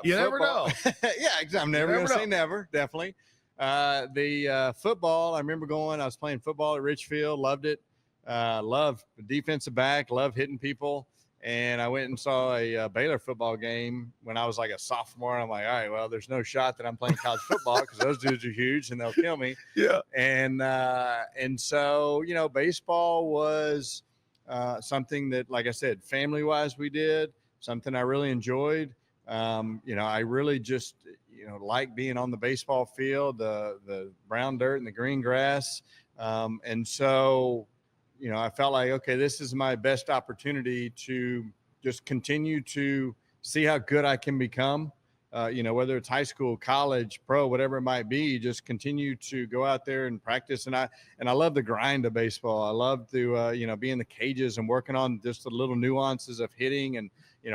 You never know. Yeah, exactly. I'm never going to say never. Definitely. The football, I remember I was playing football at Richfield, loved it. Loved the defensive back, loved hitting people. And I went and saw a Baylor football game when I was like a sophomore. I'm like, all right, well, there's no shot that I'm playing college football because those dudes are huge and they'll kill me. Yeah. And so, baseball was something that, like I said, family-wise we did, something I really enjoyed. I really just, like being on the baseball field, the brown dirt and the green grass. And so, I felt like, okay, this is my best opportunity to just continue to see how good I can become, whether it's high school, college, pro, whatever it might be, just continue to go out there and practice. And I love the grind of baseball. I love to, be in the cages and working on just the little nuances of hitting and,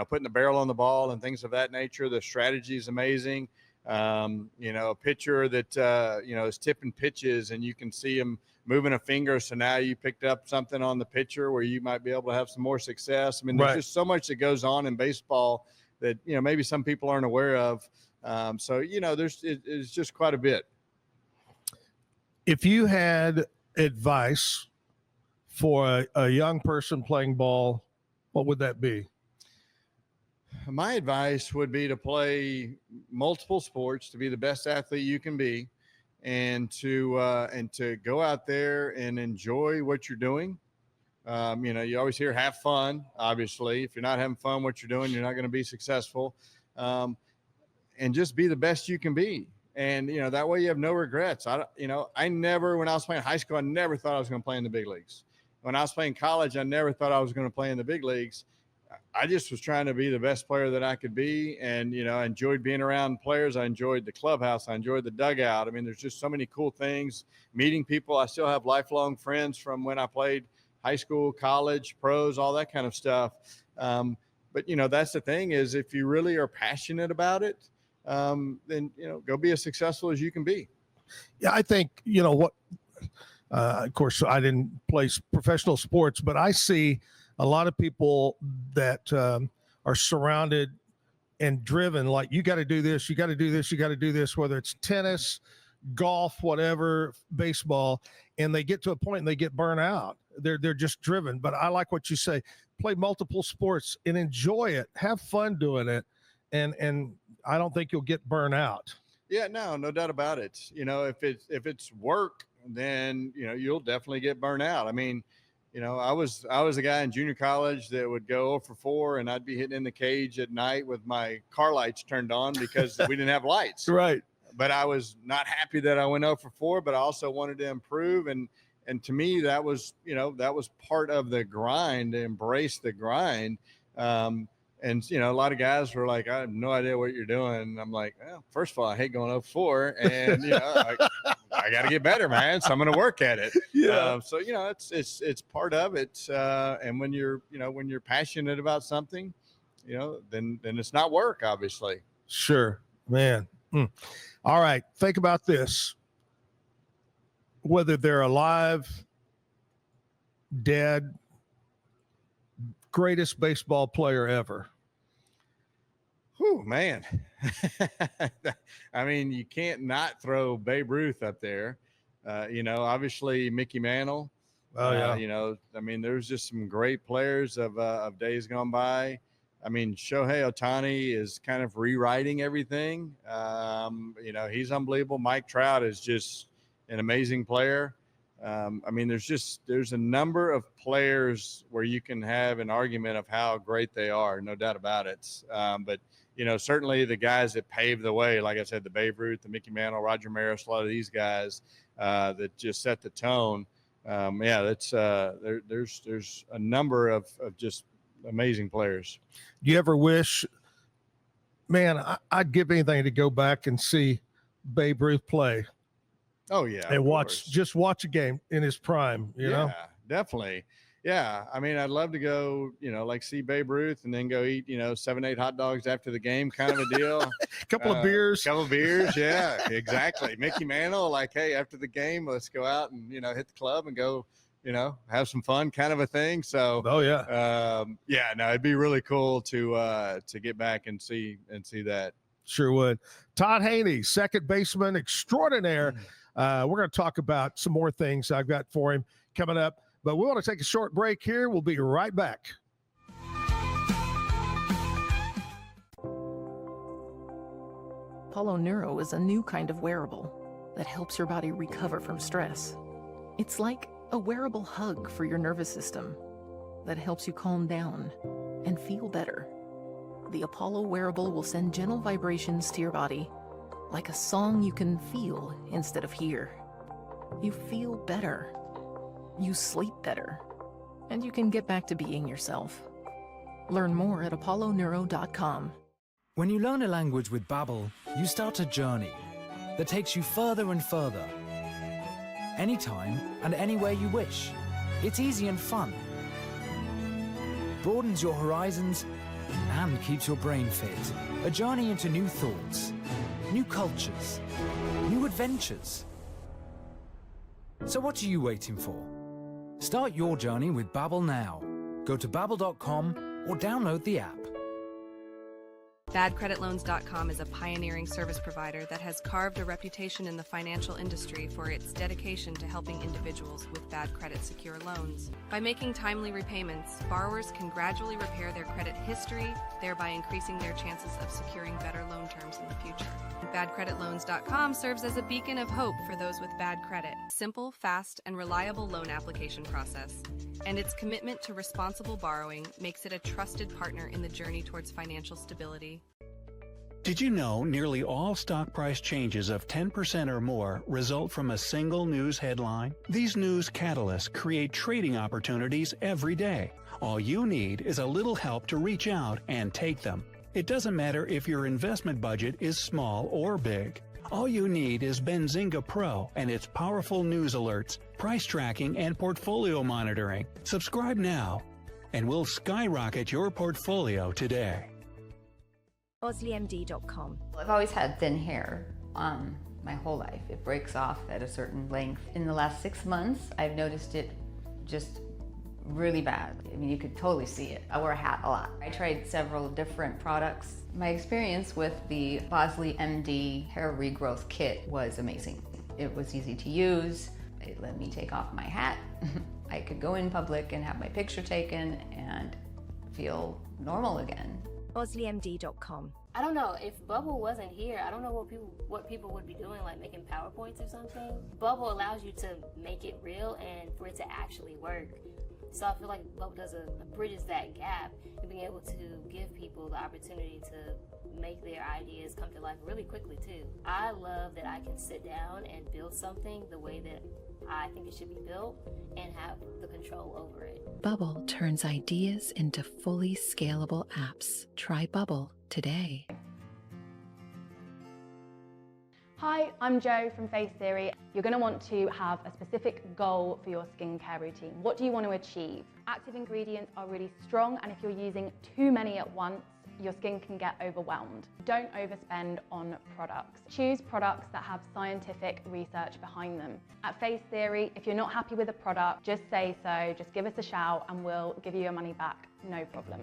putting the barrel on the ball and things of that nature. The strategy is amazing. A pitcher that, is tipping pitches and you can see him moving a finger. So now you picked up something on the pitcher where you might be able to have some more success. I mean, there's just so much that goes on in baseball that, maybe some people aren't aware of. It's just quite a bit. If you had advice for a young person playing ball, what would that be? My advice would be to play multiple sports, to be the best athlete you can be, and to go out there and enjoy what you're doing. You always hear have fun. Obviously, if you're not having fun what you're doing, you're not going to be successful. And just be the best you can be. And that way you have no regrets. I never, when I was playing high school, I never thought I was going to play in the big leagues. When I was playing college, I never thought I was going to play in the big leagues. I just was trying to be the best player that I could be. And, I enjoyed being around players. I enjoyed the clubhouse. I enjoyed the dugout. I mean, there's just so many cool things, meeting people. I still have lifelong friends from when I played high school, college, pros, all that kind of stuff. But, that's the thing is if you really are passionate about it, then, go be as successful as you can be. Yeah, I think, of course, I didn't play professional sports, but I see a lot of people that are surrounded and driven, like you got to do this, you got to do this, you got to do this, whether it's tennis, golf, whatever, baseball, and they get to a point and they get burnt out. They're just driven. But I like what you say, play multiple sports and enjoy it, have fun doing it. And I don't think you'll get burnt out. Yeah, no doubt about it. If it's work, then, you'll definitely get burnt out. I mean, I was a guy in junior college that would go 0 for 4, and I'd be hitting in the cage at night with my car lights turned on because we didn't have lights. Right. But I was not happy that I went 0 for 4, but I also wanted to improve. And to me, that was part of the grind, to embrace the grind. And, a lot of guys were like, I have no idea what you're doing. And I'm like, well, first of all, I hate going 0 for 4. And, I got to get better, man. So I'm going to work at it. Yeah. So, it's part of it. And when you're passionate about something, then it's not work, obviously. Sure, man. All right. Think about this. Whether they're alive, dead, greatest baseball player ever. Whew, man. I mean, you can't not throw Babe Ruth up there. Obviously Mickey Mantle. Oh, yeah. I mean, there's just some great players of days gone by. I mean, Shohei Ohtani is kind of rewriting everything. He's unbelievable. Mike Trout is just an amazing player. I mean, there's a number of players where you can have an argument of how great they are, no doubt about it. But certainly the guys that paved the way, like I said, the Babe Ruth, the Mickey Mantle, Roger Maris, a lot of these guys that just set the tone. There's a number of just amazing players. Do you ever wish, man, I'd give anything to go back and see Babe Ruth play? Oh yeah. And watch a game in his prime, you know? Definitely. Yeah. I mean, I'd love to go, like see Babe Ruth and then go eat, 7-8 hot dogs after the game, kind of a deal. Couple of beers. Yeah, exactly. Mickey Mantle, like, hey, after the game, let's go out and, hit the club and go, have some fun, kind of a thing. So, it'd be really cool to get back and see that. Sure would. Todd Haney, second baseman extraordinaire. We're going to talk about some more things I've got for him coming up, but we want to take a short break here. We'll be right back. Apollo Neuro is a new kind of wearable that helps your body recover from stress. It's like a wearable hug for your nervous system that helps you calm down and feel better. The Apollo wearable will send gentle vibrations to your body, like a song you can feel instead of hear. You feel better, you sleep better, and you can get back to being yourself. Learn more at apolloneuro.com. When you learn a language with Babbel, you start a journey that takes you further and further. Anytime and anywhere you wish. It's easy and fun. Broadens your horizons and keeps your brain fit. A journey into new thoughts, new cultures, new adventures. So what are you waiting for? Start your journey with Babbel now. Go to babbel.com or download the app. BadCreditLoans.com is a pioneering service provider that has carved a reputation in the financial industry for its dedication to helping individuals with bad credit secure loans. By making timely repayments, borrowers can gradually repair their credit history, thereby increasing their chances of securing better loan terms in the future. BadCreditLoans.com serves as a beacon of hope for those with bad credit. Simple, fast, and reliable loan application process. And its commitment to responsible borrowing makes it a trusted partner in the journey towards financial stability. Did you know nearly all stock price changes of 10% or more result from a single news headline? These news catalysts create trading opportunities every day. All you need is a little help to reach out and take them. It doesn't matter if your investment budget is small or big. All you need is Benzinga Pro and its powerful news alerts, price tracking, and portfolio monitoring. Subscribe now, and we'll skyrocket your portfolio today. OsleyMD.com. I've always had thin hair my whole life. It breaks off at a certain length. In the last 6 months, I've noticed it just really bad. I mean, you could totally see it. I wear a hat a lot. I tried several different products. My experience with the Bosley MD hair regrowth kit was amazing. It was easy to use. It let me take off my hat. I could go in public and have my picture taken and feel normal again. OsleyMD.com. I don't know, if Bubble wasn't here, I don't know what people would be doing, like making PowerPoints or something. Bubble allows you to make it real and for it to actually work. So I feel like Bubble bridges that gap and being able to give people the opportunity to make their ideas come to life really quickly too. I love that I can sit down and build something the way that I think it should be built and have the control over it. Bubble turns ideas into fully scalable apps. Try Bubble today. Hi, I'm Jo from Face Theory. You're going to want to have a specific goal for your skincare routine. What do you want to achieve? Active ingredients are really strong, and if you're using too many at once, your skin can get overwhelmed. Don't overspend on products. Choose products that have scientific research behind them. At Face Theory, if you're not happy with a product, just say so, just give us a shout and we'll give you your money back, no problem.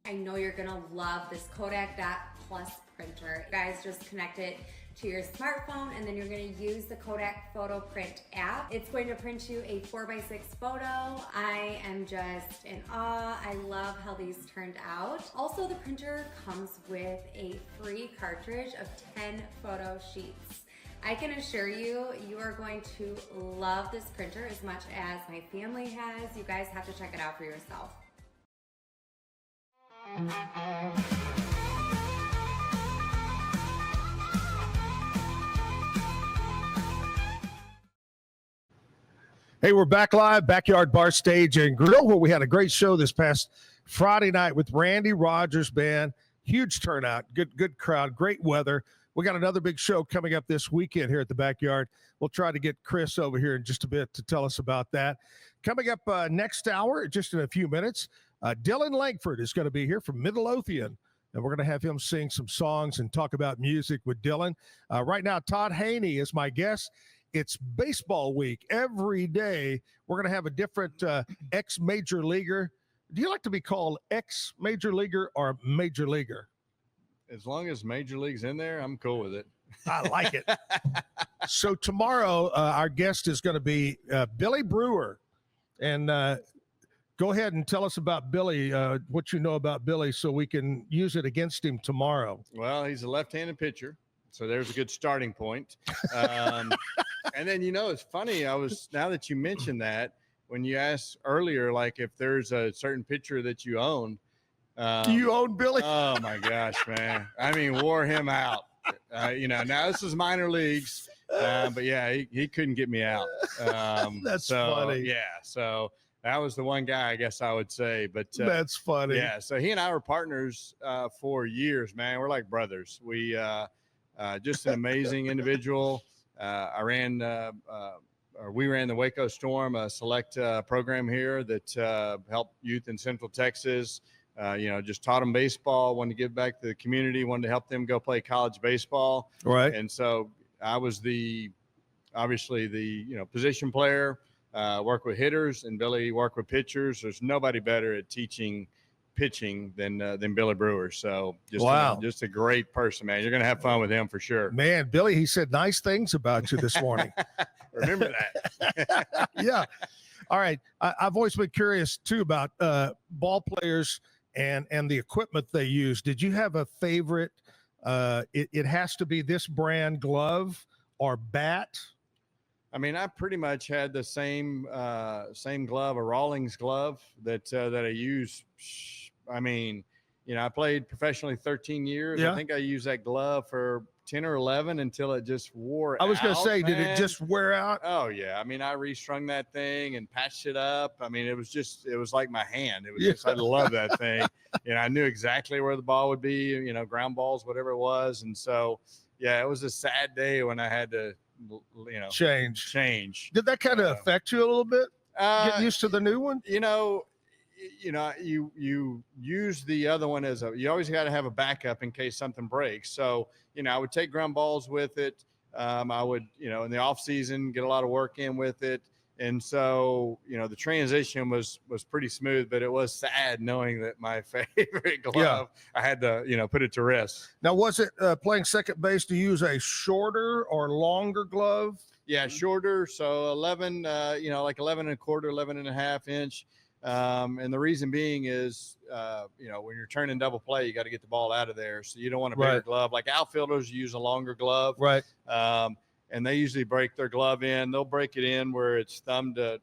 I know you're gonna love this Kodak Plus printer. You guys just connect it to your smartphone and then you're gonna use the Kodak Photo Print app. It's going to print you a 4x6 photo. I am just in awe. I love how these turned out. Also, the printer comes with a free cartridge of 10 photo sheets. I can assure you, you are going to love this printer as much as my family has. You guys have to check it out for yourself. Hey, we're back live, Backyard Bar Stage and Grill, where we had a great show this past Friday night with Randy Rogers Band. Huge turnout, good crowd, great weather. We got another big show coming up this weekend here at the Backyard. We'll try to get Chris over here in just a bit to tell us about that. Coming up next hour, just in a few minutes, Dillon Lankford is going to be here from Midlothian, and we're going to have him sing some songs and talk about music with Dillon. Right now, Todd Haney is my guest. It's baseball week. Every day, we're going to have a different ex-major leaguer. Do you like to be called ex-major leaguer or major leaguer? As long as Major League's in there, I'm cool with it. I like it. So tomorrow, our guest is going to be Billy Brewer. And go ahead and tell us about Billy, what you know about Billy, so we can use it against him tomorrow. Well, he's a left-handed pitcher, so there's a good starting point. And then, it's funny. Now that you mentioned that, when you asked earlier, like if there's a certain pitcher that you own. Do you own Billy? Oh my gosh, man. I mean, wore him out. Now this is minor leagues, but yeah, he couldn't get me out. That's funny. Yeah. So that was the one guy, I guess I would say, but that's funny. Yeah. So he and I were partners for years, man. We're like brothers. We just an amazing individual. We ran the Waco Storm, a select program here that helped youth in Central Texas. Just taught them baseball, wanted to give back to the community, wanted to help them go play college baseball. Right. And so I was obviously the position player, work with hitters, and Billy worked with pitchers. There's nobody better at teaching pitching than Billy Brewer. So just a great person, man. You're going to have fun with him for sure. Man, Billy, he said nice things about you this morning. Remember that. Yeah. All right. I've always been curious too about ball players and the equipment they use. Did you have a favorite? It has to be this brand glove or bat. I mean, I pretty much had the same glove, a Rawlings glove that I use. I mean, I played professionally 13 years. Yeah. I think I used that glove for 10 or 11 until it just wore out. I was going to say, man. Did it just wear out? Oh yeah. I mean, I restrung that thing and patched it up. I mean, it was like my hand. It was just, I love that thing. I knew exactly where the ball would be, ground balls, whatever it was. And so, yeah, it was a sad day when I had to, change. Did that kind of affect you a little bit? Get used to the new one? You use the other one you always got to have a backup in case something breaks. So, I would take ground balls with it. I would, in the off season, get a lot of work in with it. And so, the transition was pretty smooth, but it was sad knowing that my favorite glove, I had to, put it to rest. Now, was it playing second base to use a shorter or longer glove? Yeah, shorter. So 11, like 11 and a quarter, 11 and a half inch. And the reason being is, when you're turning double play, you got to get the ball out of there. So you don't want a bigger glove. Like outfielders use a longer glove. Right. and they usually break their glove in. They'll break it in where it's thumb to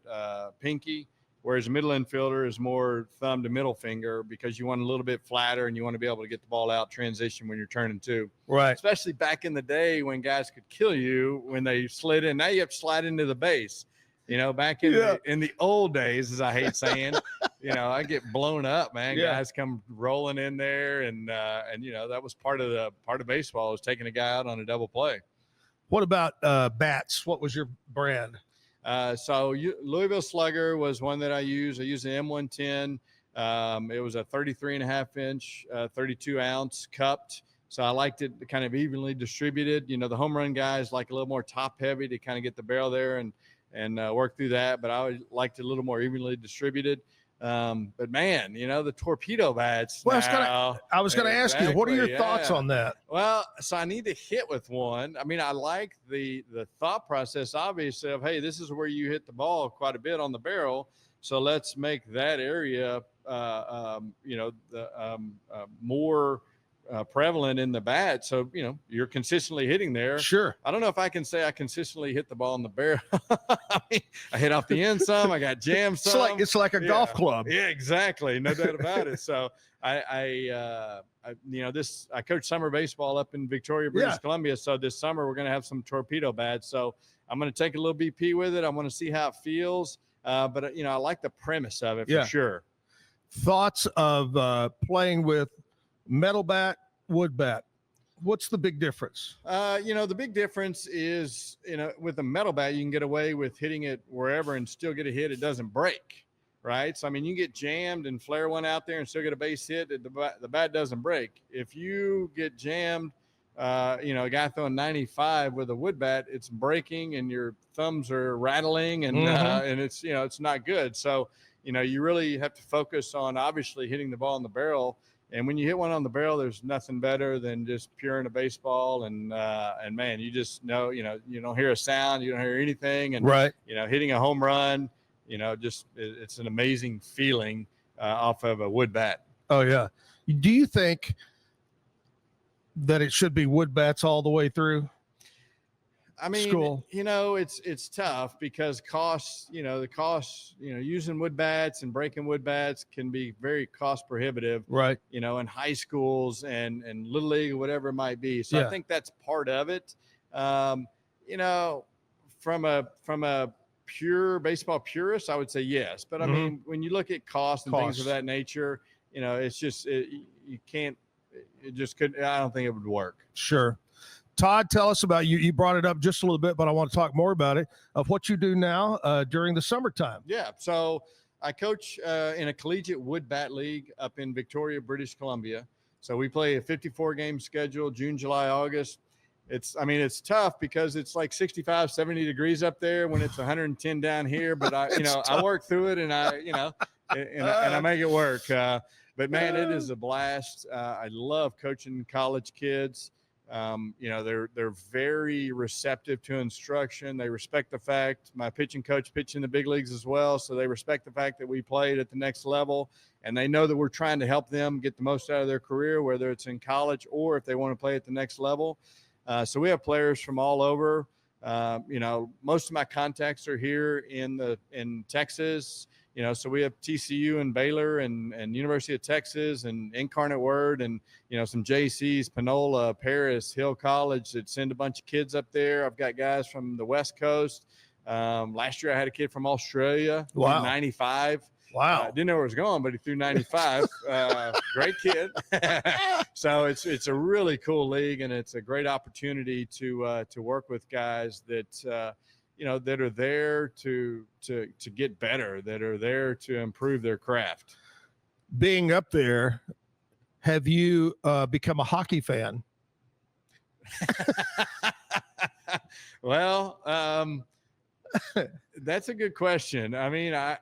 pinky, whereas a middle infielder is more thumb to middle finger because you want a little bit flatter and you want to be able to get the ball out transition when you're turning two. Right. Especially back in the day when guys could kill you when they slid in. Now you have to slide into the base. Back in the old days, as I hate saying, I get blown up, man. Yeah. Guys come rolling in there, and that was part of baseball, was taking a guy out on a double play. What about bats? What was your brand? Louisville Slugger was one that I used. I used an M110. It was a 33.5 inch, 32 ounce cupped. So I liked it kind of evenly distributed. The home run guys like a little more top heavy to kind of get the barrel there and work through that. But I always liked it a little more evenly distributed. But man, the torpedo bats. Well, I was going to ask you, what are your thoughts on that? Well, so I need to hit with one. I mean, I like the thought process, obviously, of, hey, this is where you hit the ball quite a bit on the barrel. So let's make that area, more prevalent in the bat. So, you're consistently hitting there. Sure. I don't know if I can say I consistently hit the ball in the barrel. I hit off the end some, I got jammed some. It's like a golf club. Yeah, exactly. No doubt about it. So I coach summer baseball up in Victoria, British Columbia. So this summer we're going to have some torpedo bats. So I'm going to take a little BP with it. I want to see how it feels. But I like the premise of it for sure. Thoughts of playing with metal bat, wood bat? What's the big difference? The big difference is, with a metal bat, you can get away with hitting it wherever and still get a hit. It doesn't break, right? So, I mean, you get jammed and flare one out there and still get a base hit. The bat doesn't break. If you get jammed, a guy throwing 95 with a wood bat, it's breaking and your thumbs are rattling and it's, it's not good. So, you really have to focus on obviously hitting the ball in the barrel. And when you hit one on the barrel, there's nothing better than just pure in a baseball. And man, you just know, you don't hear a sound, you don't hear anything. And, hitting a home run, it's an amazing feeling off of a wood bat. Oh, yeah. Do you think that it should be wood bats all the way through? I mean, school? It's tough because using wood bats and breaking wood bats can be very cost prohibitive, right? In high schools and little league or whatever it might be. So I think that's part of it. From a pure baseball purist, I would say yes. But I mean, when you look at cost and things of that nature, it's just, you can't, it just couldn't, I don't think it would work. Sure. Todd, tell us about you. You brought it up just a little bit, but I want to talk more about it, of what you do now during the summertime. Yeah. So I coach in a collegiate wood bat league up in Victoria, British Columbia. So we play a 54-game schedule, June, July, August. It's tough because it's like 65, 70 degrees up there when it's 110 down here. But I work through it and I make it work. But man, it is a blast. I love coaching college kids. They're very receptive to instruction. They respect the fact my pitching coach pitched in the big leagues as well. So they respect the fact that we played at the next level, and they know that we're trying to help them get the most out of their career, whether it's in college or if they want to play at the next level. So we have players from all over. Most of my contacts are here in Texas. So we have TCU and Baylor and University of Texas and Incarnate Word and, some JCs, Panola, Paris, Hill College that send a bunch of kids up there. I've got guys from the West Coast. Last year I had a kid from Australia, 95. Wow. Didn't know where it was going, but he threw 95. Great kid. So it's a really cool league, and it's a great opportunity to work with guys that, that are there to get better, that are there to improve their craft. Being up there, have you become a hockey fan? Well, that's a good question. I mean, I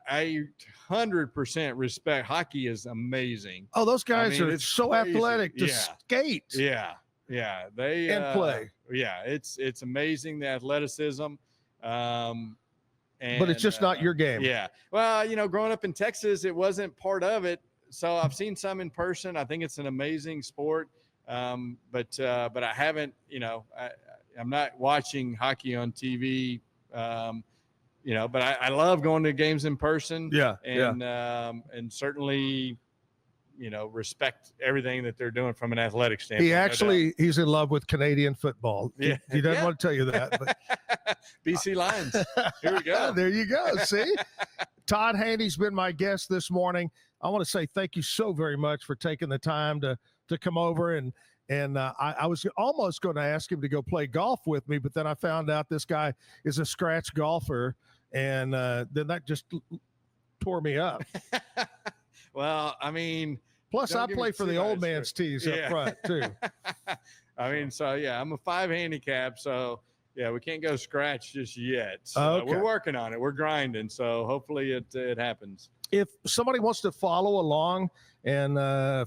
100% respect. Hockey is amazing. Oh, those guys are so crazy. Athletic to skate. Yeah. They and play. Yeah, it's amazing, the athleticism. But it's just not your game. Yeah. Well, growing up in Texas, it wasn't part of it. So I've seen some in person. I think it's an amazing sport. But I haven't, I'm not watching hockey on TV. You know, but I love going to games in person. Yeah. And certainly, you know, respect everything that they're doing from an athletic standpoint. He's in love with Canadian football. Yeah. He doesn't want to tell you that, but BC Lions. Here we go. There you go. See, Todd Haney's been my guest this morning. I want to say thank you so very much for taking the time to come over, and I was almost going to ask him to go play golf with me, but then I found out this guy is a scratch golfer, and then that just tore me up. Well, I mean, plus I play for the old man's tees up front too. I mean, so yeah, I'm a 5 handicap, so yeah, we can't go scratch just yet. So we're working on it. We're grinding, so hopefully it happens. If somebody wants to follow along and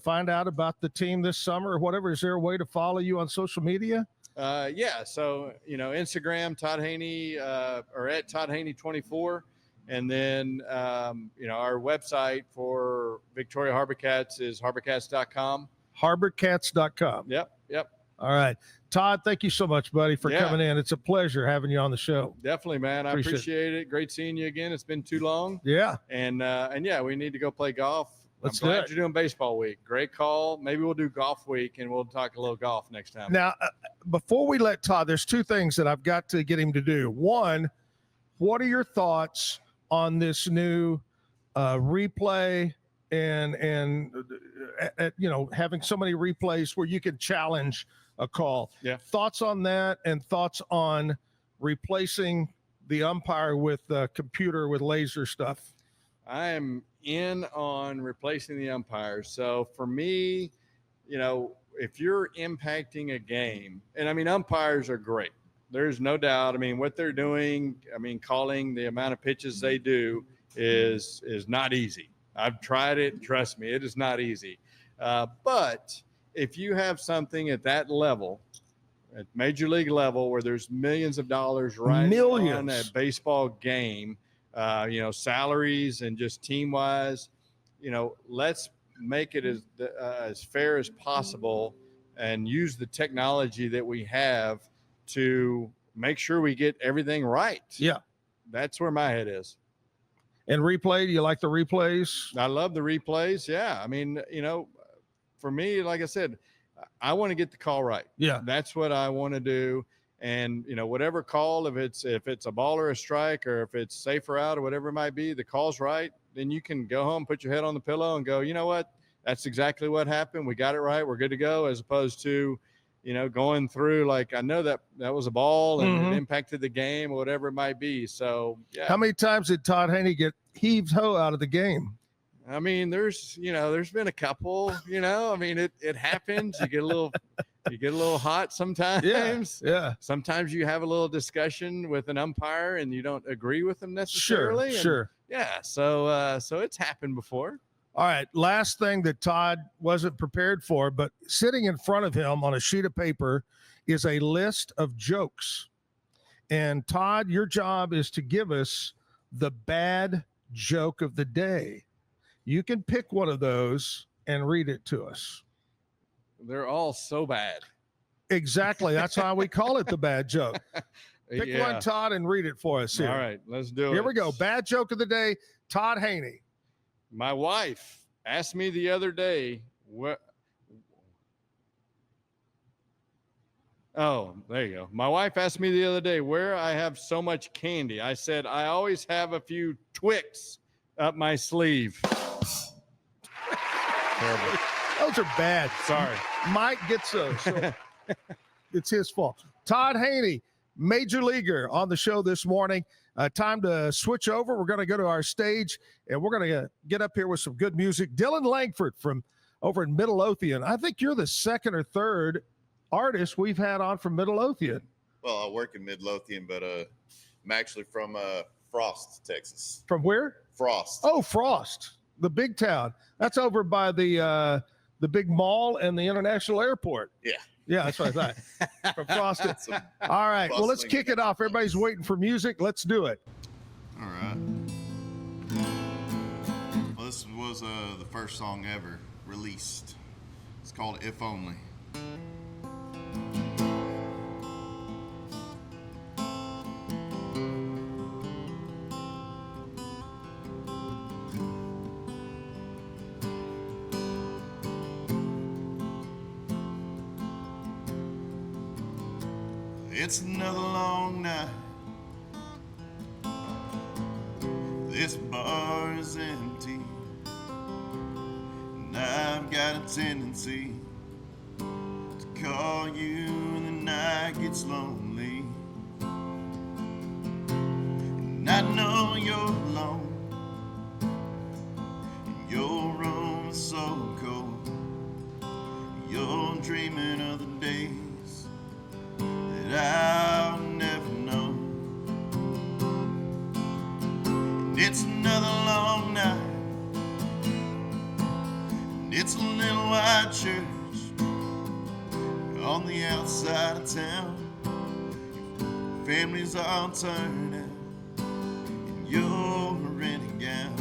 find out about the team this summer or whatever, is there a way to follow you on social media? Yeah, so you know, Instagram Todd Haney or at Todd Haney 24. And then, you know, our website for Victoria Harbor Cats is harborcats.com. Harborcats.com. Yep. All right. Todd, thank you so much, buddy, for coming in. It's a pleasure having you on the show. Definitely, man. I appreciate it. Great seeing you again. It's been too long. Yeah. And yeah, we need to go play golf. Let's I'm do glad it. you're doing baseball week. Great call. Maybe we'll do golf week and we'll talk a little golf next time. Now, before we let Todd, there's 2 things that I've got to get him to do. One, what are your thoughts on this new replay and you know, having so many replays where you can challenge a call? Yeah. Thoughts on that, and thoughts on replacing the umpire with computer with laser stuff? I am in on replacing the umpires. So for me, you know, if you're impacting a game, and I mean, umpires are great. There's no doubt. I mean, what they're doing, I mean, calling the amount of pitches they do is not easy. I've tried it. Trust me, it is not easy. But if you have something at that level, at major league level, where there's millions of dollars riding on a baseball game, you know, salaries and just team wise, you know, let's make it as fair as possible and use the technology that we have to make sure we get everything right. Yeah. That's where my head is. And replay, do you like the replays? I love the replays. Yeah. I mean, you know, for me, like I said, I want to get the call right. Yeah. That's what I want to do. And, you know, whatever call, if it's a ball or a strike, or if it's safe or out or whatever it might be, the call's right, then you can go home, put your head on the pillow and go, you know what? That's exactly what happened. We got it right. We're good to go. As opposed to, you know, going through like, I know that was a ball and it impacted the game or whatever it might be. So, yeah. How many times did Todd Haney get heaved ho out of the game? I mean, there's been a couple, you know, I mean, it happens. You get a little hot sometimes. Yeah. Sometimes you have a little discussion with an umpire and you don't agree with them necessarily. Sure. Yeah. So it's happened before. All right. Last thing that Todd wasn't prepared for, but sitting in front of him on a sheet of paper is a list of jokes. And Todd, your job is to give us the bad joke of the day. You can pick one of those and read it to us. They're all so bad. Exactly. That's why we call it the bad joke. Pick one, Todd, and read it for us here. All right, let's do it. Here we go. Bad joke of the day, Todd Haney. My wife asked me the other day, oh, there you go. My wife asked me the other day where I have so much candy. I said, I always have a few Twix up my sleeve. Terrible. Those are bad. Sorry. Mike gets those. So it's his fault. Todd Haney, major leaguer, on the show this morning. Time to switch over. We're going to go to our stage, and we're going to get up here with some good music. Dillon Langford from over in Midlothian. I think you're the second or third artist we've had on from Midlothian. Well, I work in Midlothian, but I'm actually from Frost, Texas. From where? Frost. Oh, Frost, the big town. That's over by the big mall and the international airport. Yeah. Yeah, that's what I thought. From Frost. All right. Well, let's kick it off. Everybody's waiting for music. Let's do it. All right. Well, this was the first song ever released. It's called If Only. It's another long night. This bar is empty, and I've got a tendency to call you when the night gets lonely. And I know you're alone, and your room is so cold. You're dreaming of the days that I'll never know. And it's another long night, and it's a little white church on the outside of town. Families all turned out, and you're in a gown,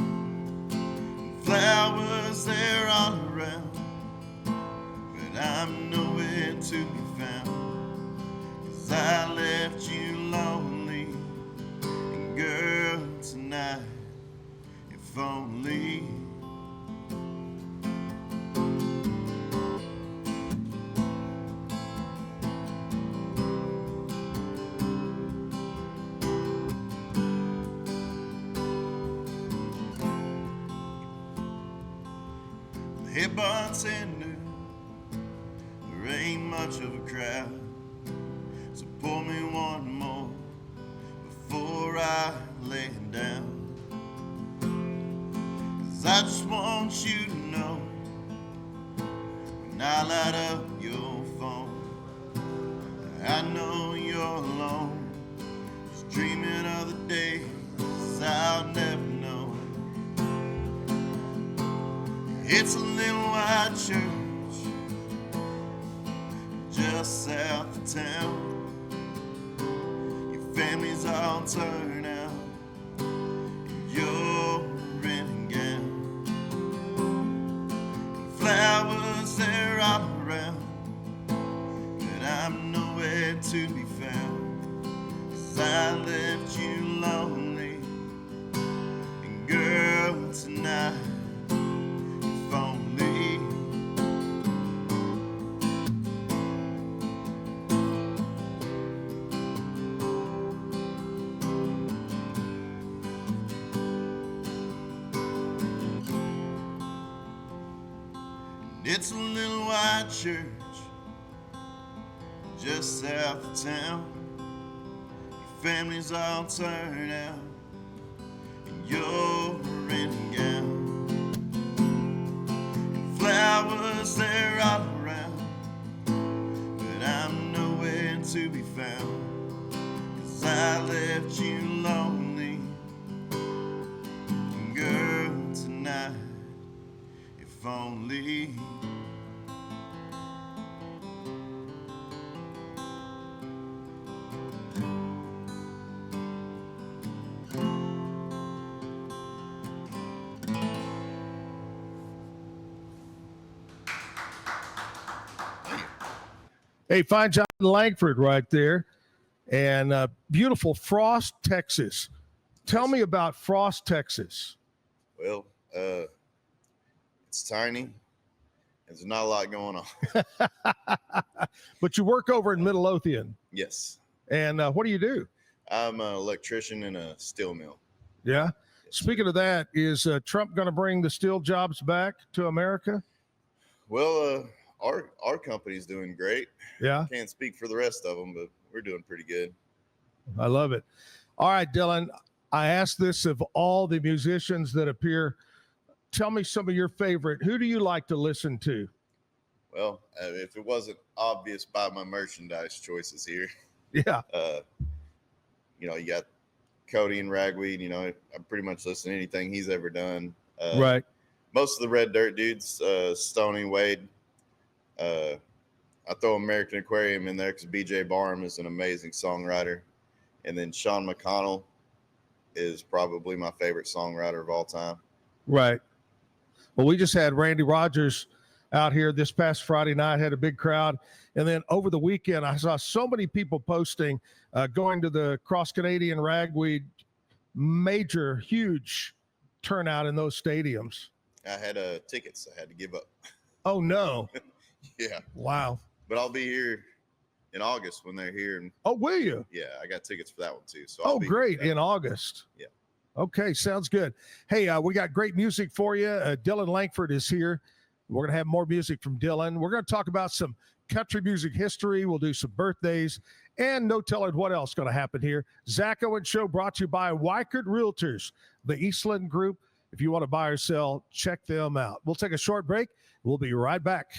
and flowers there all around, but I'm nowhere to be found, 'cause I left you lonely. And girl, tonight, if only the head bartender, there ain't much of a crowd, so pour me one more before I lay it down. 'Cause I just want you to know, when I light up your phone, I know you're alone, just dreaming of the days I'll never know. It's a little white church just south of town. Your family's all turned out, and you're in a gown, and flowers they're all around, but I'm nowhere to be found, 'cause I left you lonely. And girl, tonight, if only it's a little white church just south of town. Your family's all turned out, and you're in a gown, and flowers they're all around, but I'm nowhere to be found, 'cause I left you lonely. And girl, tonight, if only Hey, fine job in Lankford right there. And beautiful Frost, Texas. Tell me about Frost, Texas. Well, it's tiny. There's not a lot going on. But you work over in Midlothian. Yes. And what do you do? I'm an electrician in a steel mill. Yeah. Speaking of that, is Trump going to bring the steel jobs back to America? Well, our company's doing great. Yeah. Can't speak for the rest of them, but we're doing pretty good. I love it. All right, Dillon, I asked this of all the musicians that appear. Tell me some of your favorite. Who do you like to listen to? Well, if it wasn't obvious by my merchandise choices here. Yeah. You got Cody and Ragweed. I pretty much listen to anything he's ever done. Right. Most of the Red Dirt dudes, Stoney, Wade. I throw American Aquarium in there because BJ Barham is an amazing songwriter. And then Sean McConnell is probably my favorite songwriter of all time. Right. Well, we just had Randy Rogers out here this past Friday night, had a big crowd. And then over the weekend, I saw so many people posting, going to the Cross Canadian Ragweed, major, huge turnout in those stadiums. I had tickets I had to give up. Oh, no. Yeah. Wow. But I'll be here in August when they're here. And Oh, will you? yeah, I got tickets for that one too. So I'll Oh, be great. there. In August. Yeah. Okay, sounds good. Hey, we got great music for you. Dillon Lankford is here. We're going to have more music from Dillon. We're going to talk about some country music history. We'll do some birthdays and no telling what else is going to happen here. Zack Owen Show brought to you by Waco Realtors, the Eastland Group. If you want to buy or sell, check them out. We'll take a short break. We'll be right back.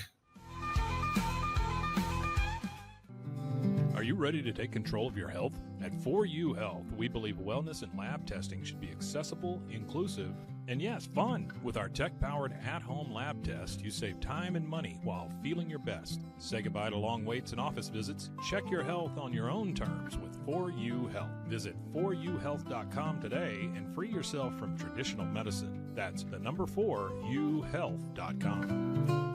Are you ready to take control of your health? At 4U Health, we believe wellness and lab testing should be accessible, inclusive, and yes, fun. With our tech-powered at-home lab test, you save time and money while feeling your best. Say goodbye to long waits and office visits. Check your health on your own terms with 4U Health. Visit 4uhealth.com today and free yourself from traditional medicine. That's the number 4uhealth.com.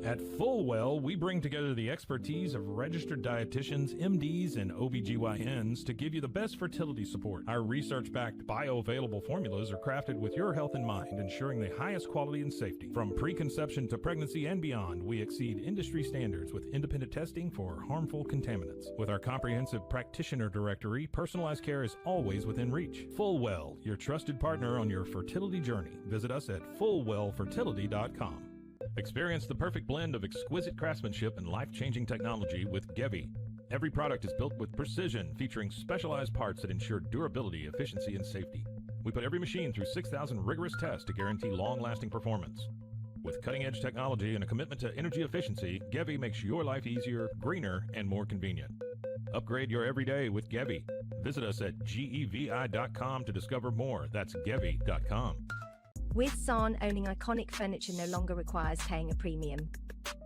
At Fullwell, we bring together the expertise of registered dietitians, MDs, and OBGYNs to give you the best fertility support. Our research-backed bioavailable formulas are crafted with your health in mind, ensuring the highest quality and safety. From preconception to pregnancy and beyond, we exceed industry standards with independent testing for harmful contaminants. With our comprehensive practitioner directory, personalized care is always within reach. Fullwell, your trusted partner on your fertility journey. Visit us at fullwellfertility.com. Experience the perfect blend of exquisite craftsmanship and life-changing technology with Gevi. Every product is built with precision, featuring specialized parts that ensure durability, efficiency, and safety. We put every machine through 6,000 rigorous tests to guarantee long-lasting performance. With cutting-edge technology and a commitment to energy efficiency, Gevi makes your life easier, greener, and more convenient. Upgrade your everyday with Gevi. Visit us at gevi.com to discover more. That's gevi.com. With San, owning iconic furniture no longer requires paying a premium.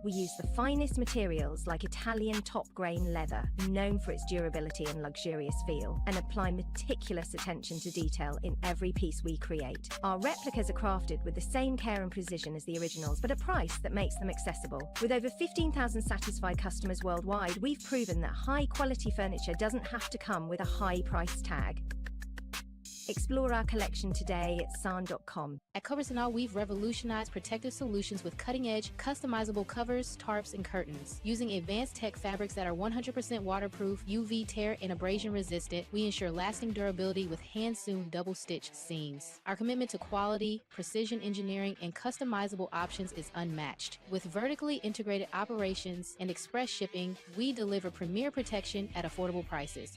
We use the finest materials like Italian top-grain leather, known for its durability and luxurious feel, and apply meticulous attention to detail in every piece we create. Our replicas are crafted with the same care and precision as the originals, but a price that makes them accessible. With over 15,000 satisfied customers worldwide, we've proven that high-quality furniture doesn't have to come with a high price tag. Explore our collection today at san.com. At Covers & All, we've revolutionized protective solutions with cutting-edge, customizable covers, tarps, and curtains. Using advanced tech fabrics that are 100% waterproof, UV tear, and abrasion resistant, we ensure lasting durability with hand-sewn double-stitch seams. Our commitment to quality, precision engineering, and customizable options is unmatched. With vertically integrated operations and express shipping, we deliver premier protection at affordable prices.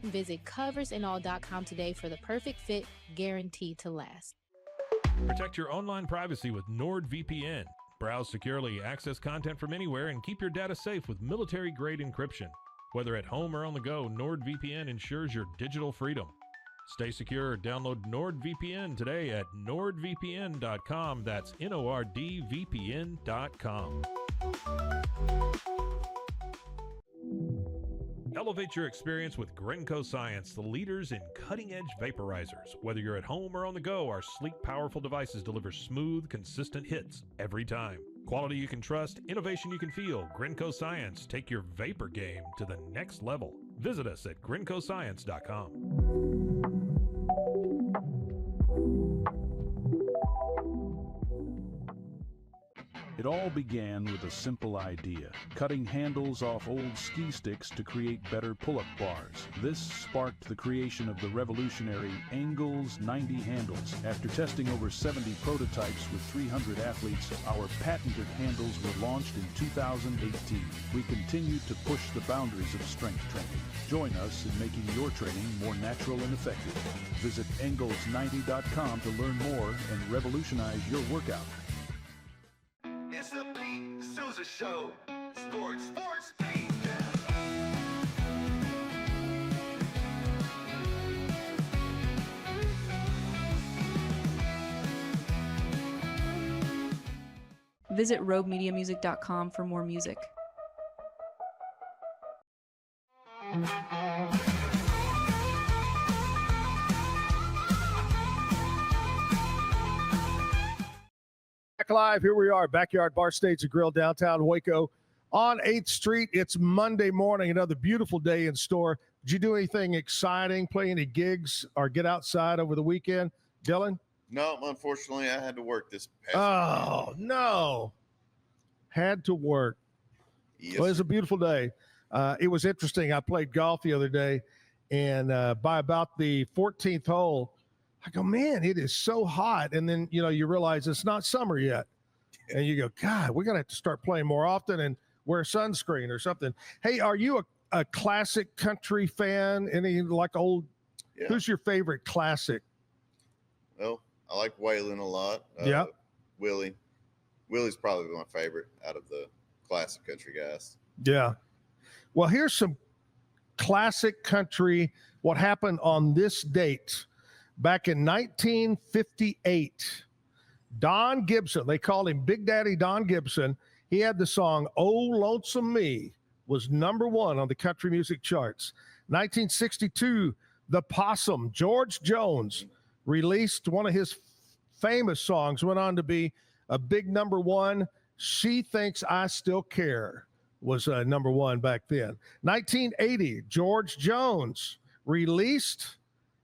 Visit coversandall.com today for the perfect fit, guaranteed to last. Protect your online privacy with NordVPN. Browse securely, access content from anywhere, and keep your data safe with military-grade encryption. Whether at home or on the go, NordVPN ensures your digital freedom. Stay secure. Download NordVPN today at nordvpn.com. That's NORDVPN.com. Elevate your experience with Grenco Science, the leaders in cutting-edge vaporizers. Whether you're at home or on the go, our sleek, powerful devices deliver smooth, consistent hits every time. Quality you can trust, innovation you can feel. Grenco Science, take your vapor game to the next level. Visit us at grencoscience.com. It all began with a simple idea, cutting handles off old ski sticks to create better pull-up bars. This sparked the creation of the revolutionary Engels 90 handles. After testing over 70 prototypes with 300 athletes, our patented handles were launched in 2018. We continue to push the boundaries of strength training. Join us in making your training more natural and effective. Visit Engels90.com to learn more and revolutionize your workout. It's a Pete Souza Show. Sports. Visit roguemediamusic.com for more music. Back live, here we are, Backyard Bar Stage and Grill, downtown Waco on 8th Street. It's Monday morning, another beautiful day in store. Did you do anything exciting, play any gigs, or get outside over the weekend, Dillon? No, unfortunately, I had to work this past Oh, no. Had to work. Yes, well, it's a beautiful day. It was interesting. I played golf the other day, and by about the 14th hole, I go, man, it is so hot. And then, you realize it's not summer yet. And you go, God, we're going to have to start playing more often and wear sunscreen or something. Hey, are you a classic country fan? Any like old, who's your favorite classic? Well, I like Waylon a lot. Yeah. Willie. Willie's probably my favorite out of the classic country guys. Yeah. Well, here's some classic country, what happened on this date. Back in 1958, Don Gibson, they called him Big Daddy Don Gibson. He had the song "Oh Lonesome Me," was #1 on the country music charts. 1962, The Possum, George Jones, released one of his famous songs, went on to be a big #1. She Thinks I Still Care was #1 back then. 1980, George Jones released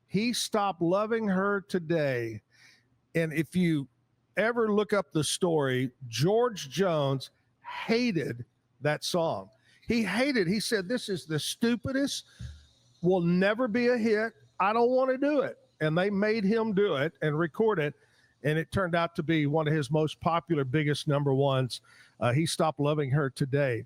He Stopped Loving Her Today. And if you ever look up the story, George Jones hated that song. He said, this is the stupidest, will never be a hit. I don't want to do it. And they made him do it and record it. And it turned out to be one of his most popular, biggest #1s. He Stopped Loving Her Today.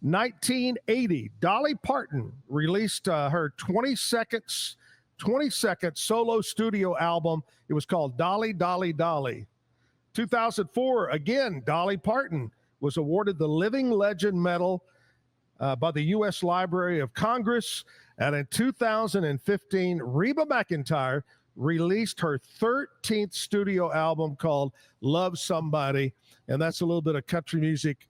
1980, Dolly Parton released her 22nd solo studio album. It was called Dolly, Dolly, Dolly. 2004, again, Dolly Parton was awarded the Living Legend Medal by the U.S. Library of Congress. And in 2015, Reba McEntire released her 13th studio album called Love Somebody. And that's a little bit of country music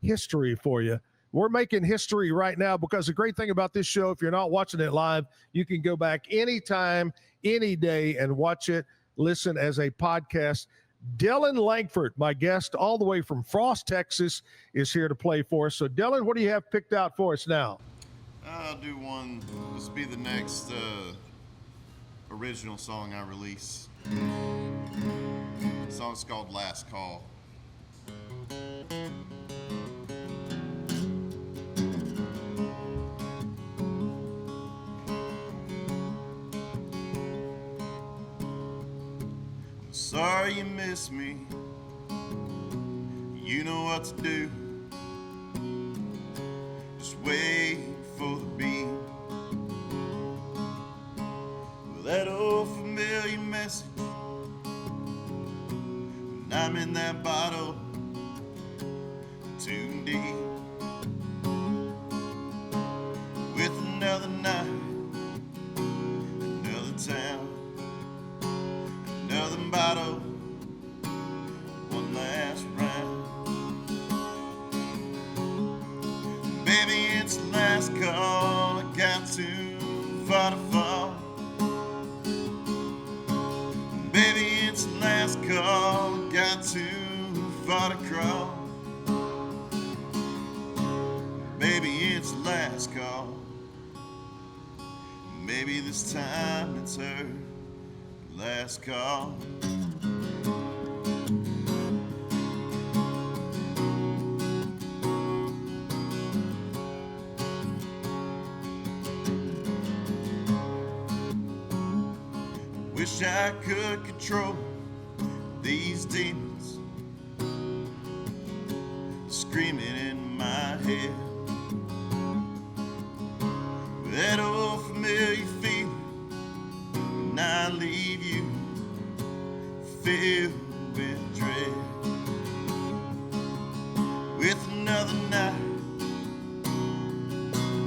history for you. We're making history right now because the great thing about this show, if you're not watching it live, you can go back anytime, any day and watch it, listen as a podcast. Dillon Langford, my guest all the way from Frost, Texas, is here to play for us. So, Dillon, what do you have picked out for us now? I'll do one. This will be the next original song I release. The song's called Last Call. Sorry you miss me. You know what to do. Just wait for the beat. Well, that old familiar message. When I'm in that bottle too deep. With another night, another town, another bottle, one last round. Baby, it's the last call. I got too far to fall. Baby, it's the last call. I got too far to crawl. Baby, it's the last call. Maybe this time it's her last call. Wish I could control these demons screaming in my head. That old familiar feeling when I leave you, filled with dread. With another night,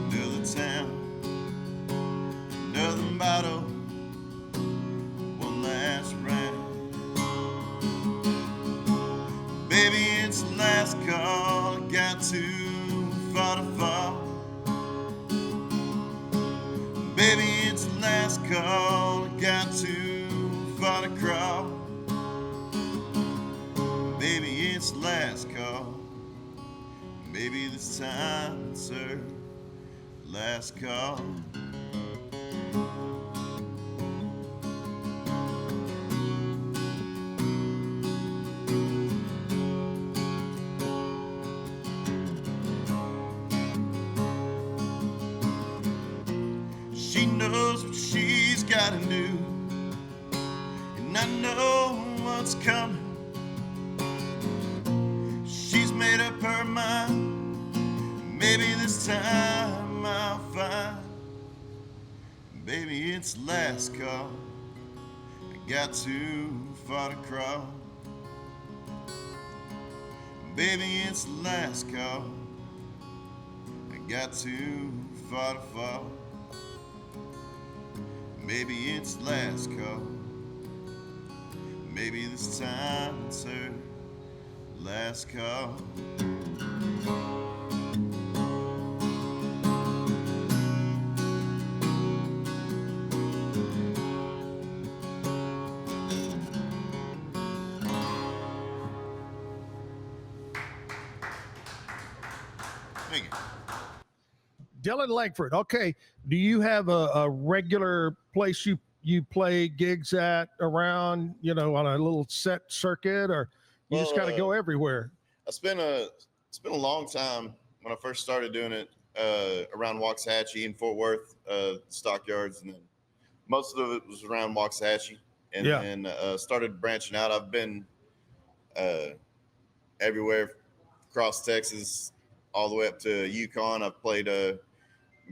another town, another bottle, one last round. Baby, it's the last call. I got too far to fall. Baby, it's the last call. I got too far to crawl. Baby, it's the last call. Maybe this time it's her last call. gotta do, and I know what's coming. She's made up her mind, maybe this time I'll find. Baby, it's last call, I got too far to crawl. Baby, it's last call, I got too far to fall. Maybe it's last call, maybe this time it's her last call. Thank you. Dillon Langford. Okay. Do you have a regular place you play gigs at around, on a little set circuit, or you just got to go everywhere? It's been a long time. When I first started doing it, around Waxahachie and Fort Worth, stockyards, and then most of it was around Waxahachie, and then started branching out. I've been everywhere across Texas, all the way up to Yukon. I've played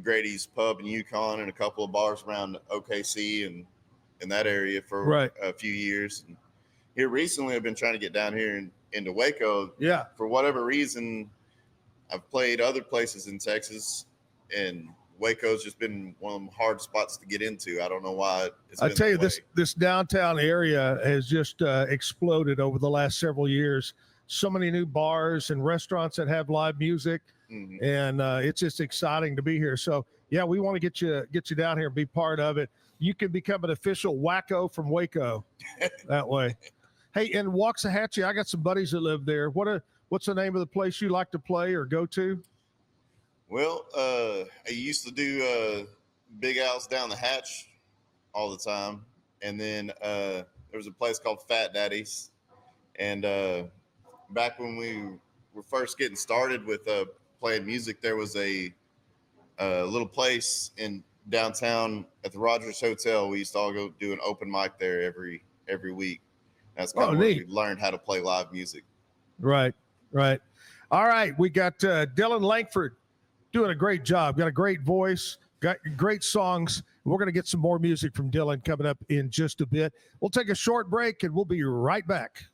Grady's Pub in Yukon and a couple of bars around OKC and in that area for a few years. And here recently, I've been trying to get down here into Waco. Yeah. For whatever reason, I've played other places in Texas, and Waco's just been one of them hard spots to get into. I don't know why. I tell you, this downtown area has just exploded over the last several years. So many new bars and restaurants that have live music, and it's just exciting to be here. So yeah, we want to get you down here and be part of it. You can become an official Wacko from Waco that way. Hey, in Waxahachie, I got some buddies that live there. What's the name of the place you like to play or go to? Well, I used to do Big Al's Down the Hatch all the time, and then there was a place called Fat Daddy's, and back when we were first getting started with playing music, there was a little place in downtown at the Rogers Hotel. We used to all go do an open mic there every week. That's kind of where we learned how to play live music. Right. All right, we got Dillon Langford doing a great job. Got a great voice, got great songs. We're going to get some more music from Dillon coming up in just a bit. We'll take a short break, and we'll be right back.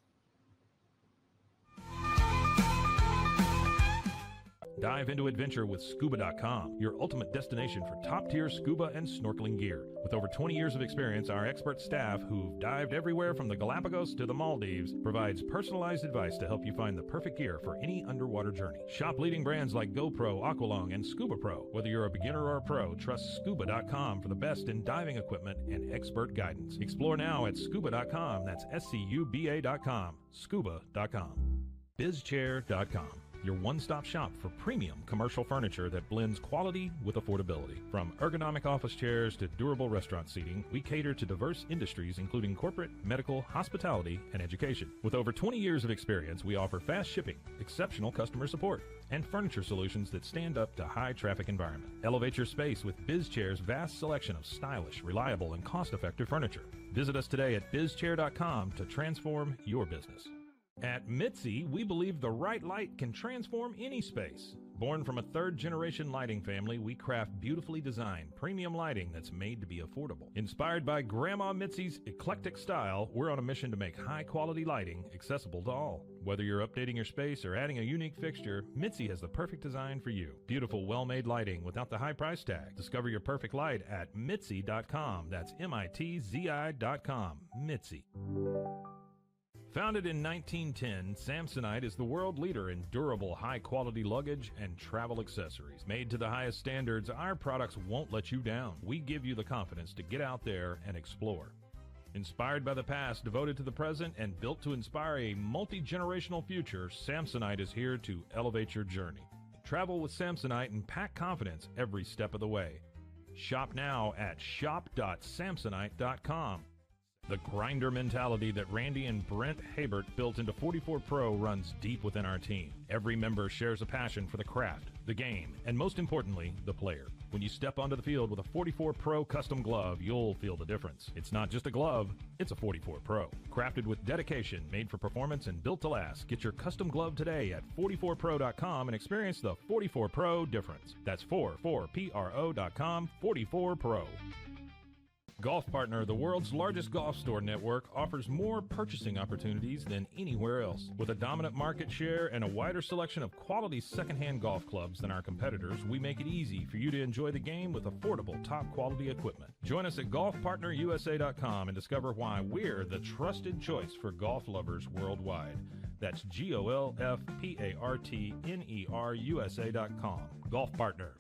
Dive into adventure with scuba.com, your ultimate destination for top-tier scuba and snorkeling gear. With over 20 years of experience, our expert staff, who've dived everywhere from the Galapagos to the Maldives, provides personalized advice to help you find the perfect gear for any underwater journey. Shop leading brands like GoPro, Aqualung, and Scuba Pro. Whether you're a beginner or a pro, trust scuba.com for the best in diving equipment and expert guidance. Explore now at scuba.com. That's SCUBA.com. Scuba.com. BizChair.com. Your one-stop shop for premium commercial furniture that blends quality with affordability. From ergonomic office chairs to durable restaurant seating, we cater to diverse industries including corporate, medical, hospitality, and education. With over 20 years of experience, we offer fast shipping, exceptional customer support, and furniture solutions that stand up to high-traffic environment. Elevate your space with BizChair's vast selection of stylish, reliable, and cost-effective furniture. Visit us today at bizchair.com to transform your business. At Mitzi, we believe the right light can transform any space. Born from a third-generation lighting family, we craft beautifully designed, premium lighting that's made to be affordable. Inspired by Grandma Mitzi's eclectic style, we're on a mission to make high-quality lighting accessible to all. Whether you're updating your space or adding a unique fixture, Mitzi has the perfect design for you. Beautiful, well-made lighting without the high price tag. Discover your perfect light at Mitzi.com. That's MITZI.com. Mitzi. Founded in 1910, Samsonite is the world leader in durable, high-quality luggage and travel accessories. Made to the highest standards, our products won't let you down. We give you the confidence to get out there and explore. Inspired by the past, devoted to the present, and built to inspire a multi-generational future, Samsonite is here to elevate your journey. Travel with Samsonite and pack confidence every step of the way. Shop now at shop.samsonite.com. The grinder mentality that Randy and Brent Habert built into 44 Pro runs deep within our team. Every member shares a passion for the craft, the game, and most importantly, the player. When you step onto the field with a 44 Pro custom glove, you'll feel the difference. It's not just a glove, it's a 44 Pro. Crafted with dedication, made for performance, and built to last. Get your custom glove today at 44pro.com and experience the 44 Pro difference. That's 44pro.com, 44 Pro. Golf Partner, the world's largest golf store network, offers more purchasing opportunities than anywhere else. With a dominant market share and a wider selection of quality secondhand golf clubs than our competitors, we make it easy for you to enjoy the game with affordable, top-quality equipment. Join us at golfpartnerusa.com and discover why we're the trusted choice for golf lovers worldwide. That's GOLFPARTNERUSA.com. Golf Partner.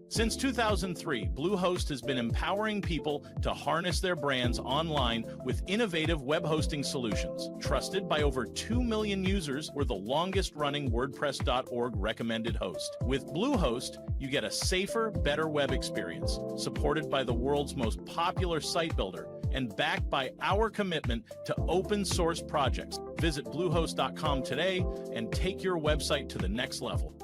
Since 2003, Bluehost has been empowering people to harness their brands online with innovative web hosting solutions. Trusted by over 2 million users, we're the longest-running WordPress.org recommended host. With Bluehost, you get a safer, better web experience, supported by the world's most popular site builder, and backed by our commitment to open source projects. Visit Bluehost.com today and take your website to the next level.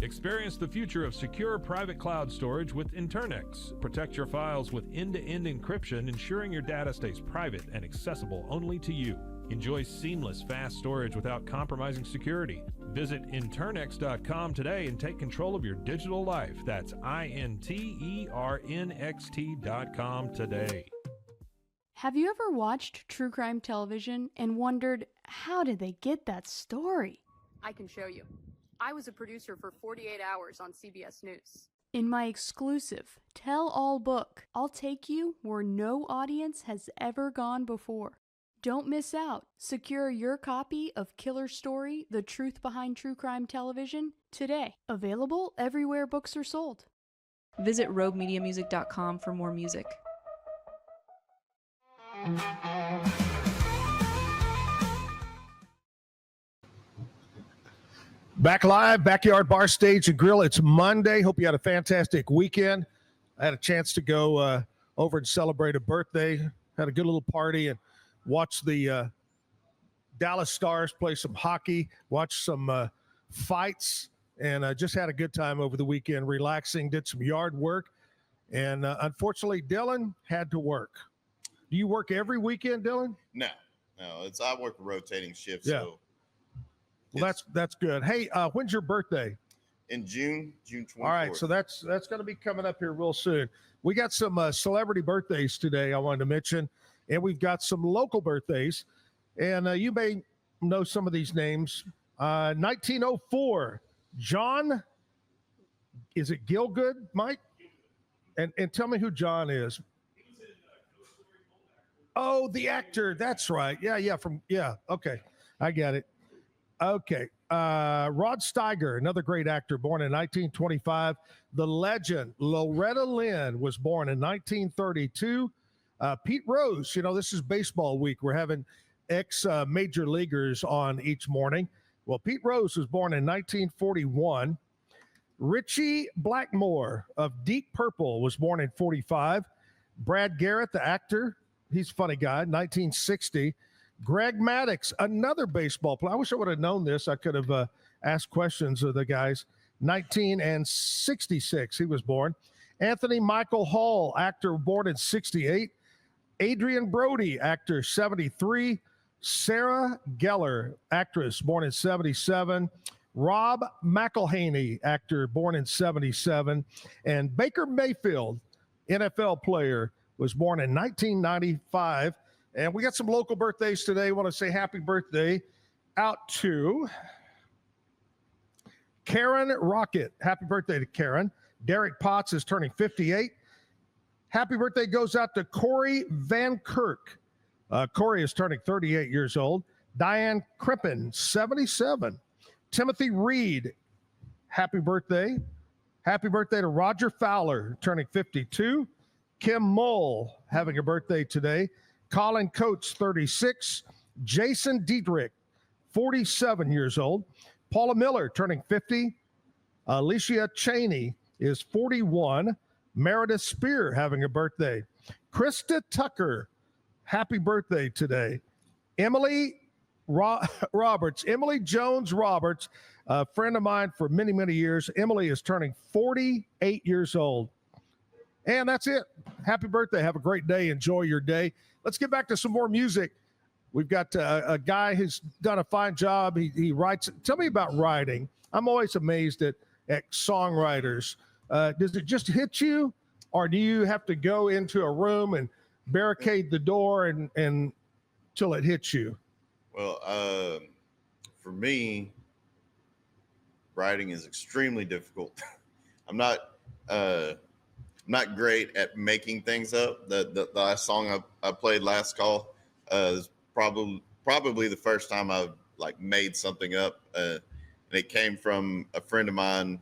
Experience the future of secure private cloud storage with Internex. Protect your files with end-to-end encryption, ensuring your data stays private and accessible only to you. Enjoy seamless, fast storage without compromising security. Visit Internex.com today and take control of your digital life. That's INTERNXT.com today. Have you ever watched true crime television and wondered, how did they get that story? I can show you. I was a producer for 48 Hours on CBS News. In my exclusive tell-all book, I'll take you where no audience has ever gone before. Don't miss out. Secure your copy of Killer Story: The Truth Behind True Crime Television today. Available everywhere books are sold. Visit roguemediamusic.com for more music. Back live, Backyard Bar, Stage, and Grill. It's Monday. Hope you had a fantastic weekend. I had a chance to go over and celebrate a birthday. Had a good little party and watched the Dallas Stars play some hockey, watched some fights, and just had a good time over the weekend, relaxing, did some yard work. And unfortunately, Dillon had to work. Do you work every weekend, Dillon? No. I work a rotating shift. Yeah. So well, that's good. Hey, when's your birthday? In June 24th. All right, so that's going to be coming up here real soon. We got some celebrity birthdays today I wanted to mention, and we've got some local birthdays. And you may know some of these names. 1904, John, is it Gielgud, Mike? And tell me who John is. Oh, the actor. That's right. Yeah. Okay. I get it. Okay. Rod Steiger, another great actor, born in 1925. The legend Loretta Lynn was born in 1932. Pete Rose, this is baseball week. We're having ex-major leaguers on each morning. Well, Pete Rose was born in 1941. Richie Blackmore of Deep Purple was born in 45. Brad Garrett, the actor, he's a funny guy, 1960. Greg Maddux, another baseball player. I wish I would have known this. I could have asked questions of the guys. 1966, he was born. Anthony Michael Hall, actor, born in 68. Adrian Brody, actor, 73. Sarah Gellar, actress, born in 77. Rob McElhaney, actor, born in 77. And Baker Mayfield, NFL player, was born in 1995. And we got some local birthdays today. I want to say happy birthday out to Karen Rocket. Happy birthday to Karen. Derek Potts is turning 58. Happy birthday goes out to Corey Van Kirk. Corey is turning 38 years old. Diane Crippen, 77. Timothy Reed, happy birthday. Happy birthday to Roger Fowler, turning 52. Kim Mull, having a birthday today. Colin Coates, 36. Jason Diedrich, 47 years old. Paula Miller, turning 50. Alicia Cheney is 41. Meredith Spear having a birthday. Krista Tucker, happy birthday today. Emily Roberts, Emily Jones Roberts, a friend of mine for many, many years. Emily is turning 48 years old. And that's it. Happy birthday. Have a great day. Enjoy your day. Let's get back to some more music. We've got a guy who's done a fine job. He writes. Tell me about writing. I'm always amazed at songwriters. Does it just hit you, or do you have to go into a room and barricade the door and till it hits you? Well, for me, writing is extremely difficult. I'm not great at making things up. The last song I played last call is probably the first time I've like made something up. And it came from a friend of mine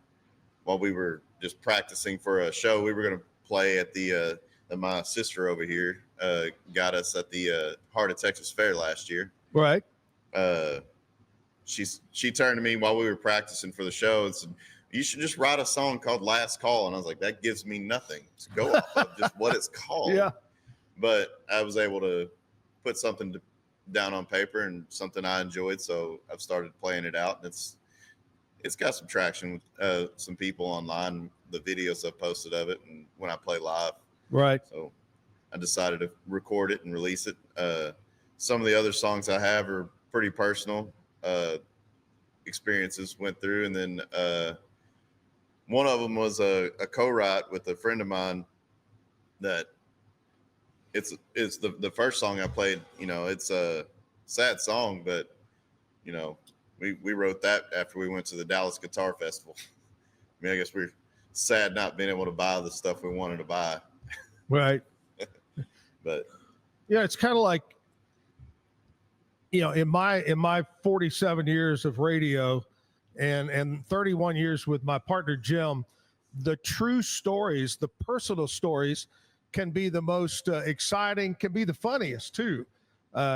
while we were just practicing for a show we were going to play at the my sister over here got us at the Heart of Texas Fair last year. Right. She turned to me while we were practicing for the show and said, "You should just write a song called Last Call." And I was like, that gives me nothing to go off of, just what it's called. Yeah. But I was able to put something down on paper and something I enjoyed. So I've started playing it out, and it's got some traction with some people online, the videos I've posted of it, and when I play live. Right. So I decided to record it and release it. Some of the other songs I have are pretty personal experiences went through. And then one of them was a co-write with a friend of mine that it's the first song I played. You know, it's a sad song, but, you know, we wrote that after we went to the Dallas Guitar Festival. I mean, I guess we're sad not being able to buy the stuff we wanted to buy. Right. But yeah, it's kind of like, you know, in my 47 years of radio and 31 years with my partner Jim, the true stories, the personal stories can be the most exciting, can be the funniest too.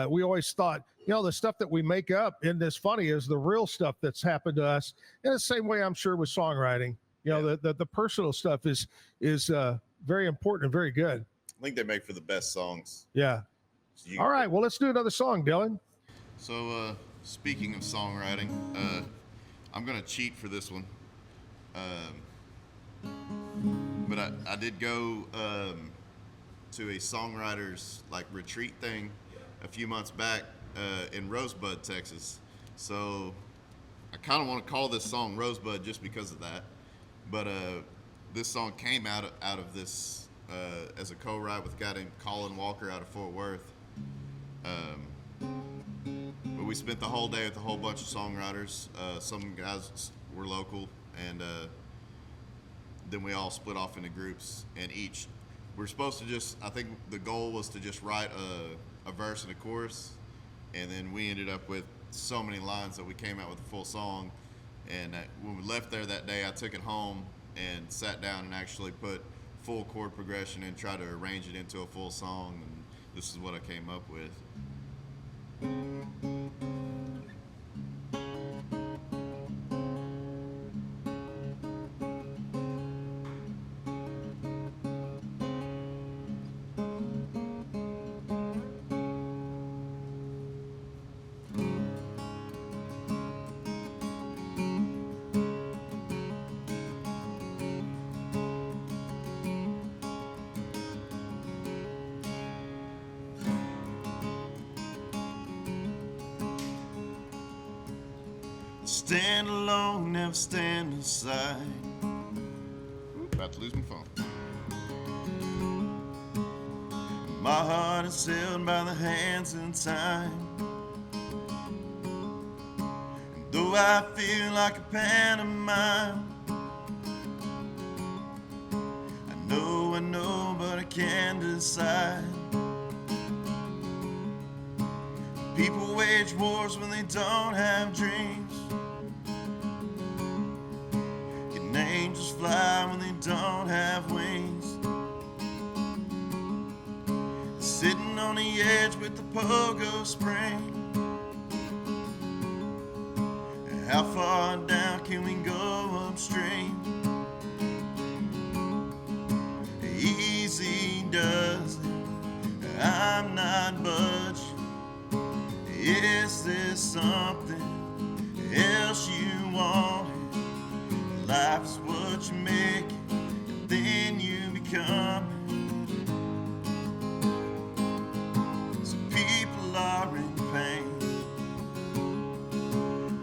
We always thought, you know, the stuff that we make up isn't as funny as the real stuff that's happened to us. In the same way, I'm sure with songwriting, you know, the personal stuff is very important and very good. I think they make for the best songs. Yeah. So all right. Well, let's do another song, Dillon. So speaking of songwriting, I'm going to cheat for this one. But I did go to a songwriter's like retreat thing a few months back in Rosebud, Texas. So I kind of want to call this song Rosebud just because of that. But this song came out of this as a co-write with a guy named Colin Walker out of Fort Worth. But we spent the whole day with a whole bunch of songwriters. Some guys were local, and then we all split off into groups. And we're supposed to just, I think the goal was to just write a verse and a chorus. And then we ended up with so many lines that we came out with a full song. And when we left there that day, I took it home and sat down and actually put full chord progression and tried to arrange it into a full song. And this is what I came up with. Stand alone, never stand aside. About to lose my phone. My heart is held by the hands in time. And though I feel like a pantomime, I know, but I can't decide. People wage wars when they don't have dreams. Can angels fly when they don't have wings? Sitting on the edge with the pogo spring. How far down can we go upstream? Is there something else you want? Life's what you make it, and then you become it. Some people are in pain.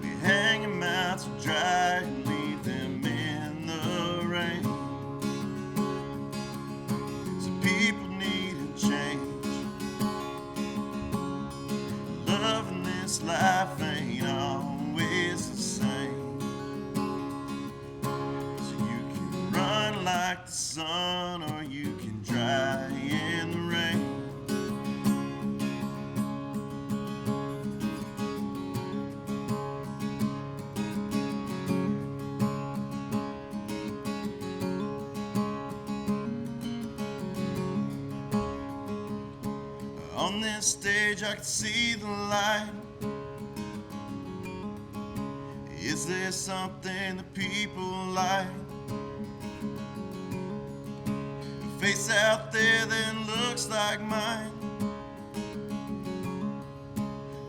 We hang them out to dry and leave them in the rain. Some people need a change. Loving this life ain't always the same. So you can run like the sun, or you can dry in the rain. On this stage I can see the light. Is there something that people like? A face out there that looks like mine.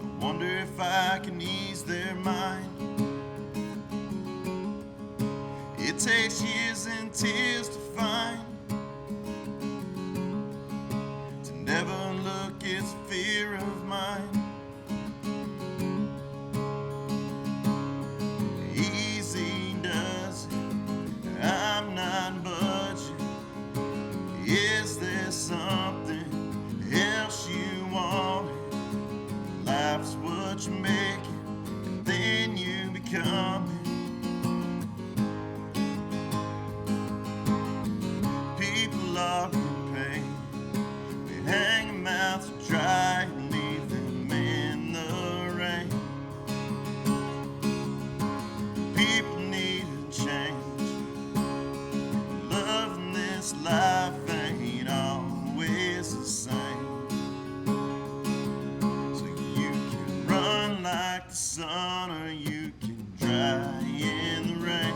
I wonder if I can ease their mind. It takes years and tears to find. To never look is fear of mine. Easy does it, I'm not budging. Is there something else you want? Life's what you make it, and then you become it. People are in pain. We hang them out to dry and leave them in the rain. People need a change. Loving this life ain't always the same. So you can run like the sun, or you can dry in the rain.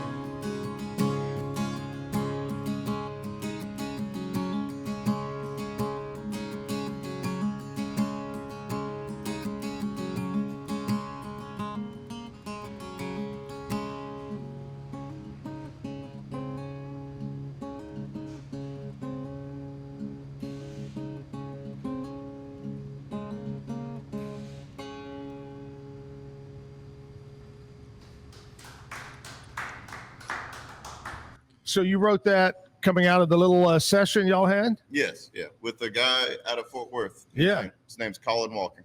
So you wrote that coming out of the little session y'all had? Yes, yeah, with the guy out of Fort Worth. Yeah. His name's Colin Walker.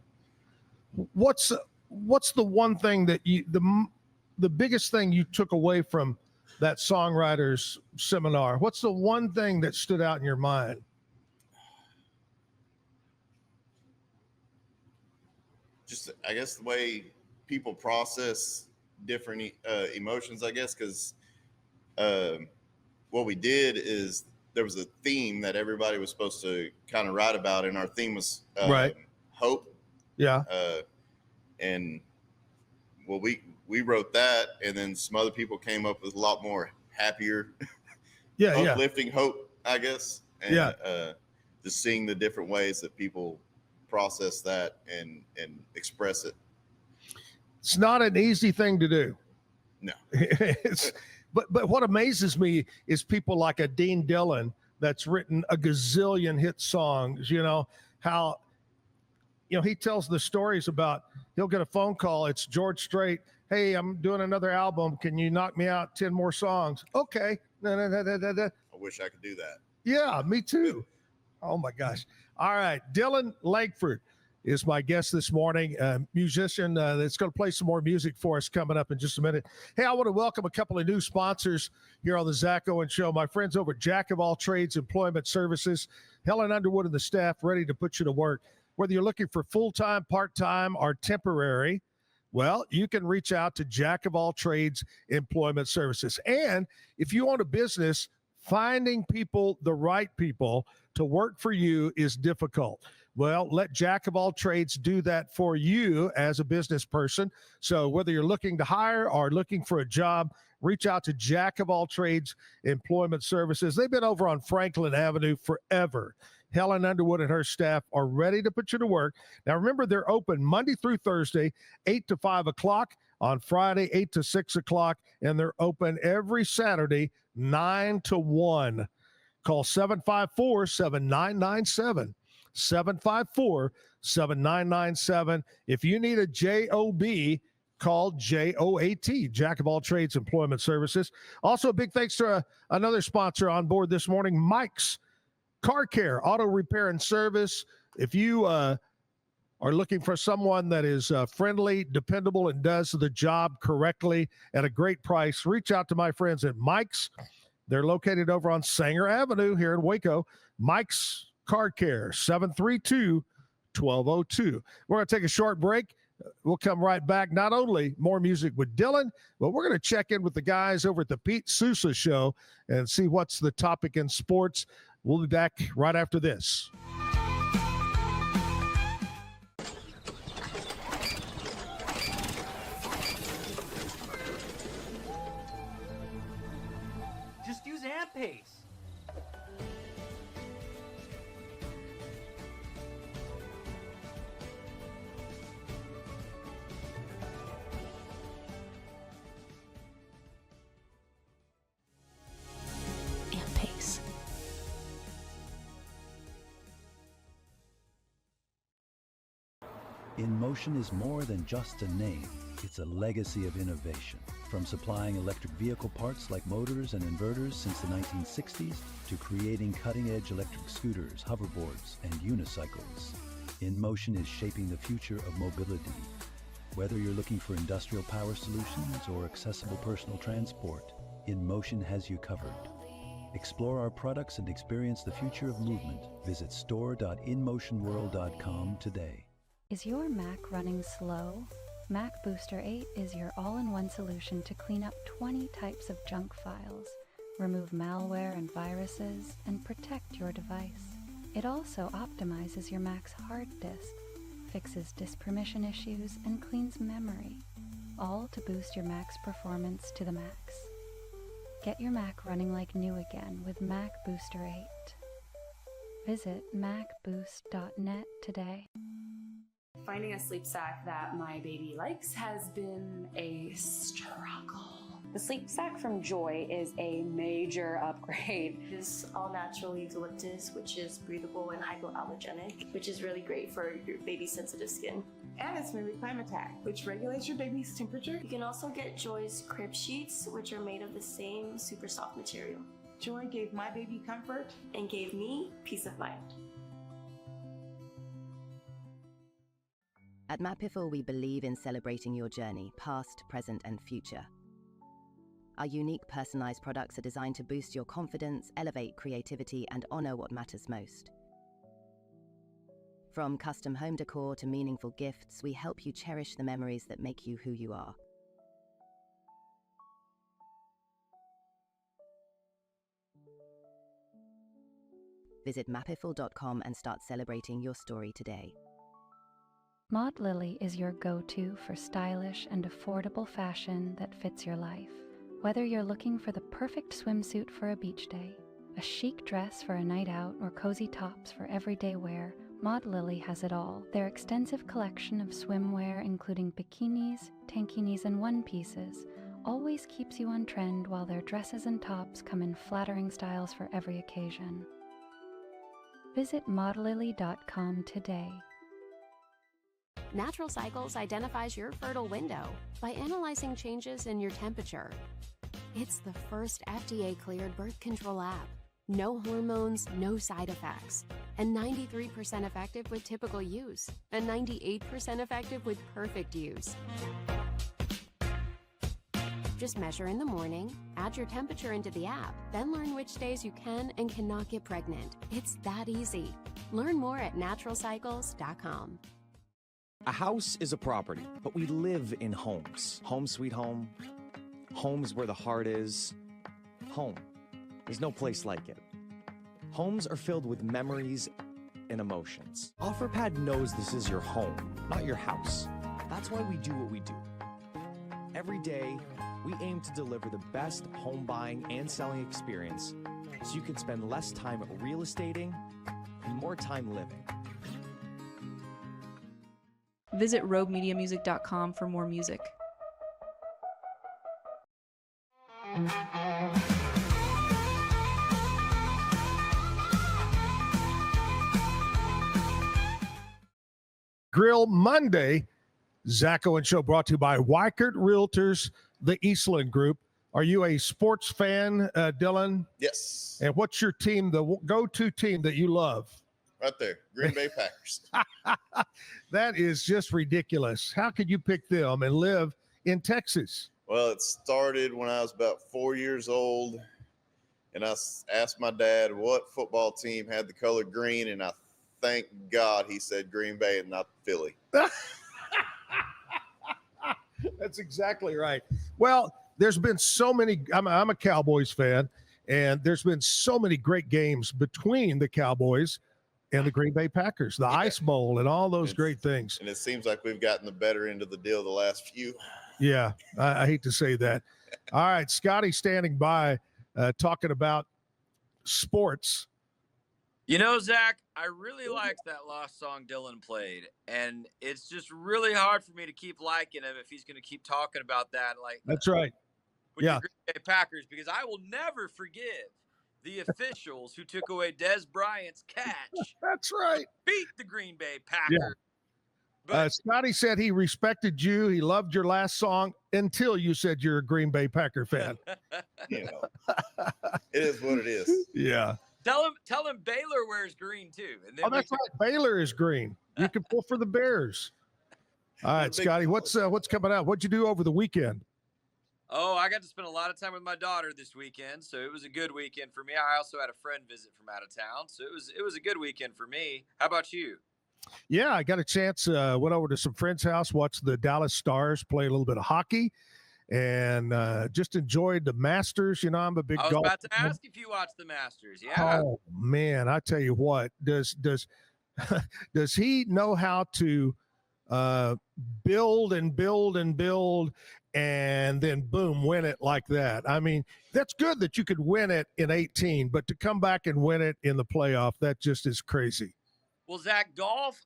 What's the one thing that the biggest thing you took away from that songwriters seminar? What's the one thing that stood out in your mind? Just, I guess, the way people process different emotions, I guess, because what we did is there was a theme that everybody was supposed to kind of write about, and our theme was right. Hope. Yeah. And well, we wrote that, and then some other people came up with a lot more happier, uplifting hope, I guess. And, just seeing the different ways that people process that and express it. It's not an easy thing to do. No. But what amazes me is people like a Dean Dillon that's written a gazillion hit songs, how, he tells the stories about he'll get a phone call. It's George Strait. Hey, I'm doing another album. Can you knock me out 10 more songs? Okay. I wish I could do that. Yeah, me too. Oh my gosh. All right. Dillon Lankford is my guest this morning, a musician that's going to play some more music for us coming up in just a minute. Hey, I want to welcome a couple of new sponsors here on the Zack Owen Show. My friends over at Jack of All Trades Employment Services, Helen Underwood and the staff ready to put you to work. Whether you're looking for full-time, part-time, or temporary, well, you can reach out to Jack of All Trades Employment Services. And if you own a business, finding people, the right people to work for you is difficult. Well, let Jack of All Trades do that for you as a business person. So whether you're looking to hire or looking for a job, reach out to Jack of All Trades Employment Services. They've been over on Franklin Avenue forever. Helen Underwood and her staff are ready to put you to work. Now, remember, they're open Monday through Thursday, 8 to 5 o'clock. On Friday, 8 to 6 o'clock. And they're open every Saturday, 9 to 1. Call 754-7997. 754-7997. If you need a job, call JOAT, Jack of All Trades Employment Services. Also, big thanks to another sponsor on board this morning, Mike's Car Care, Auto Repair and Service. If you are looking for someone that is friendly, dependable, and does the job correctly at a great price, reach out to my friends at Mike's. They're located over on Sanger Avenue here in Waco. Mike's Car Care, 732-1202. We're going to take a short break. We'll come right back. Not only more music with Dillon, but we're going to check in with the guys over at the Pete Sousa Show and see what's the topic in sports. We'll be back right after this. Just use AntPace. AntPace. In Motion is more than just a name. It's a legacy of innovation. From supplying electric vehicle parts like motors and inverters since the 1960s to creating cutting-edge electric scooters, hoverboards, and unicycles. In Motion is shaping the future of mobility. Whether you're looking for industrial power solutions or accessible personal transport, In Motion has you covered. Explore our products and experience the future of movement. Visit store.inmotionworld.com today. Is your Mac running slow? Mac Booster 8 is your all-in-one solution to clean up 20 types of junk files, remove malware and viruses, and protect your device. It also optimizes your Mac's hard disk, fixes disk permission issues, and cleans memory, all to boost your Mac's performance to the max. Get your Mac running like new again with Mac Booster 8. Visit macboost.net today. Finding a sleep sack that my baby likes has been a struggle. The sleep sack from Joy is a major upgrade. It is all natural eucalyptus, which is breathable and hypoallergenic, which is really great for your baby's sensitive skin. And it's Movie Climatech, which regulates your baby's temperature. You can also get Joy's crib sheets, which are made of the same super soft material. Joy gave my baby comfort and gave me peace of mind. At Mapiful, we believe in celebrating your journey, past, present, and future. Our unique personalized products are designed to boost your confidence, elevate creativity, and honor what matters most. From custom home decor to meaningful gifts, we help you cherish the memories that make you who you are. Visit mapiful.com and start celebrating your story today. Maud Lily is your go-to for stylish and affordable fashion that fits your life. Whether you're looking for the perfect swimsuit for a beach day, a chic dress for a night out, or cozy tops for everyday wear, Maud Lily has it all. Their extensive collection of swimwear, including bikinis, tankinis, and one-pieces, always keeps you on trend, while their dresses and tops come in flattering styles for every occasion. Visit maudlily.com today. Natural Cycles identifies your fertile window by analyzing changes in your temperature. It's the first FDA-cleared birth control app. No hormones, no side effects, and 93% effective with typical use, and 98% effective with perfect use. Just measure in the morning, add your temperature into the app, then learn which days you can and cannot get pregnant. It's that easy. Learn more at naturalcycles.com. A house is a property, but we live in homes. Home sweet home. Homes where the heart is. Home. There's no place like it. Homes are filled with memories and emotions. OfferPad knows this is your home, not your house. That's why we do what we do. Every day, we aim to deliver the best home buying and selling experience so you can spend less time real estating and more time living. Visit robemediamusic.com for more music. Grill Monday, Zack Owen Show, brought to you by Waco Realtors, the Eastland Group. Are you a sports fan, Dillon? Yes. And what's your team, the go-to team that you love? Right there, Green Bay Packers. That is just ridiculous. How could you pick them and live in Texas? Well, it started when I was about 4 years old, and I asked my dad what football team had the color green, and I thank God he said Green Bay and not Philly. That's exactly right. Well, there's been so many. I'm a Cowboys fan, and there's been so many great games between the Cowboys and the Green Bay Packers, the Ice Bowl, and all those great things. And it seems like we've gotten the better end of the deal the last few. Yeah, I hate to say that. All right, Scotty standing by, talking about sports. You know, Zach, I really liked that last song Dillon played, and it's just really hard for me to keep liking him if he's going to keep talking about that. Like That's right. With Yeah. the Green Bay Packers, because I will never forgive the officials who took away Des Bryant's catch. That's right. Beat the Green Bay Packers. Yeah. Scotty said he respected you. He loved your last song until you said you're a Green Bay Packer fan. You know, it is what it is. Yeah. Tell him Baylor wears green too. And then Oh, that's right. Baylor is green. You can pull for the Bears. All right, Scotty, what's coming out? What'd you do over the weekend? Oh, I got to spend a lot of time with my daughter this weekend, so it was a good weekend for me. I also had a friend visit from out of town, so it was a good weekend for me. How about you? Yeah, I got a chance. Went over to some friend's house, watched the Dallas Stars play a little bit of hockey, and just enjoyed the Masters. You know, I'm a big golf. I was about to ask if you watched the Masters. Yeah. Oh man, I tell you what, does does he know how to build and build and build, and then boom, win it like that? I mean, that's good that you could win it in 18, but to come back and win it in the playoff, that just is crazy. Well, Zach, golf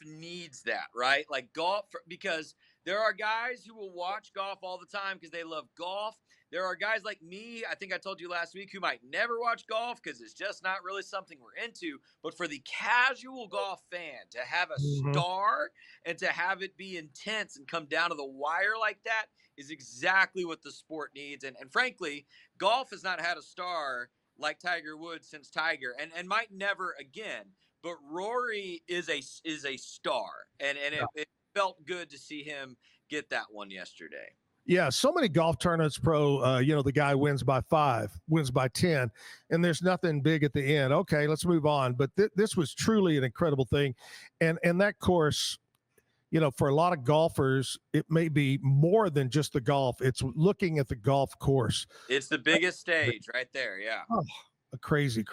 needs that, right? Like golf, because there are guys who will watch golf all the time because they love golf. There are guys like me, I think I told you last week, who might never watch golf because it's just not really something we're into. But for the casual golf fan to have a star and to have it be intense and come down to the wire like that is exactly what the sport needs. And frankly, golf has not had a star like Tiger Woods since Tiger, and might never again. But Rory is a star, and it felt good to see him get that one yesterday. Yeah, so many golf tournaments, the guy wins by 5, wins by 10, and there's nothing big at the end. Okay, let's move on. But this was truly an incredible thing. And that course, for a lot of golfers, it may be more than just the golf. It's looking at the golf course. It's the biggest stage right there, yeah. Oh, crazy.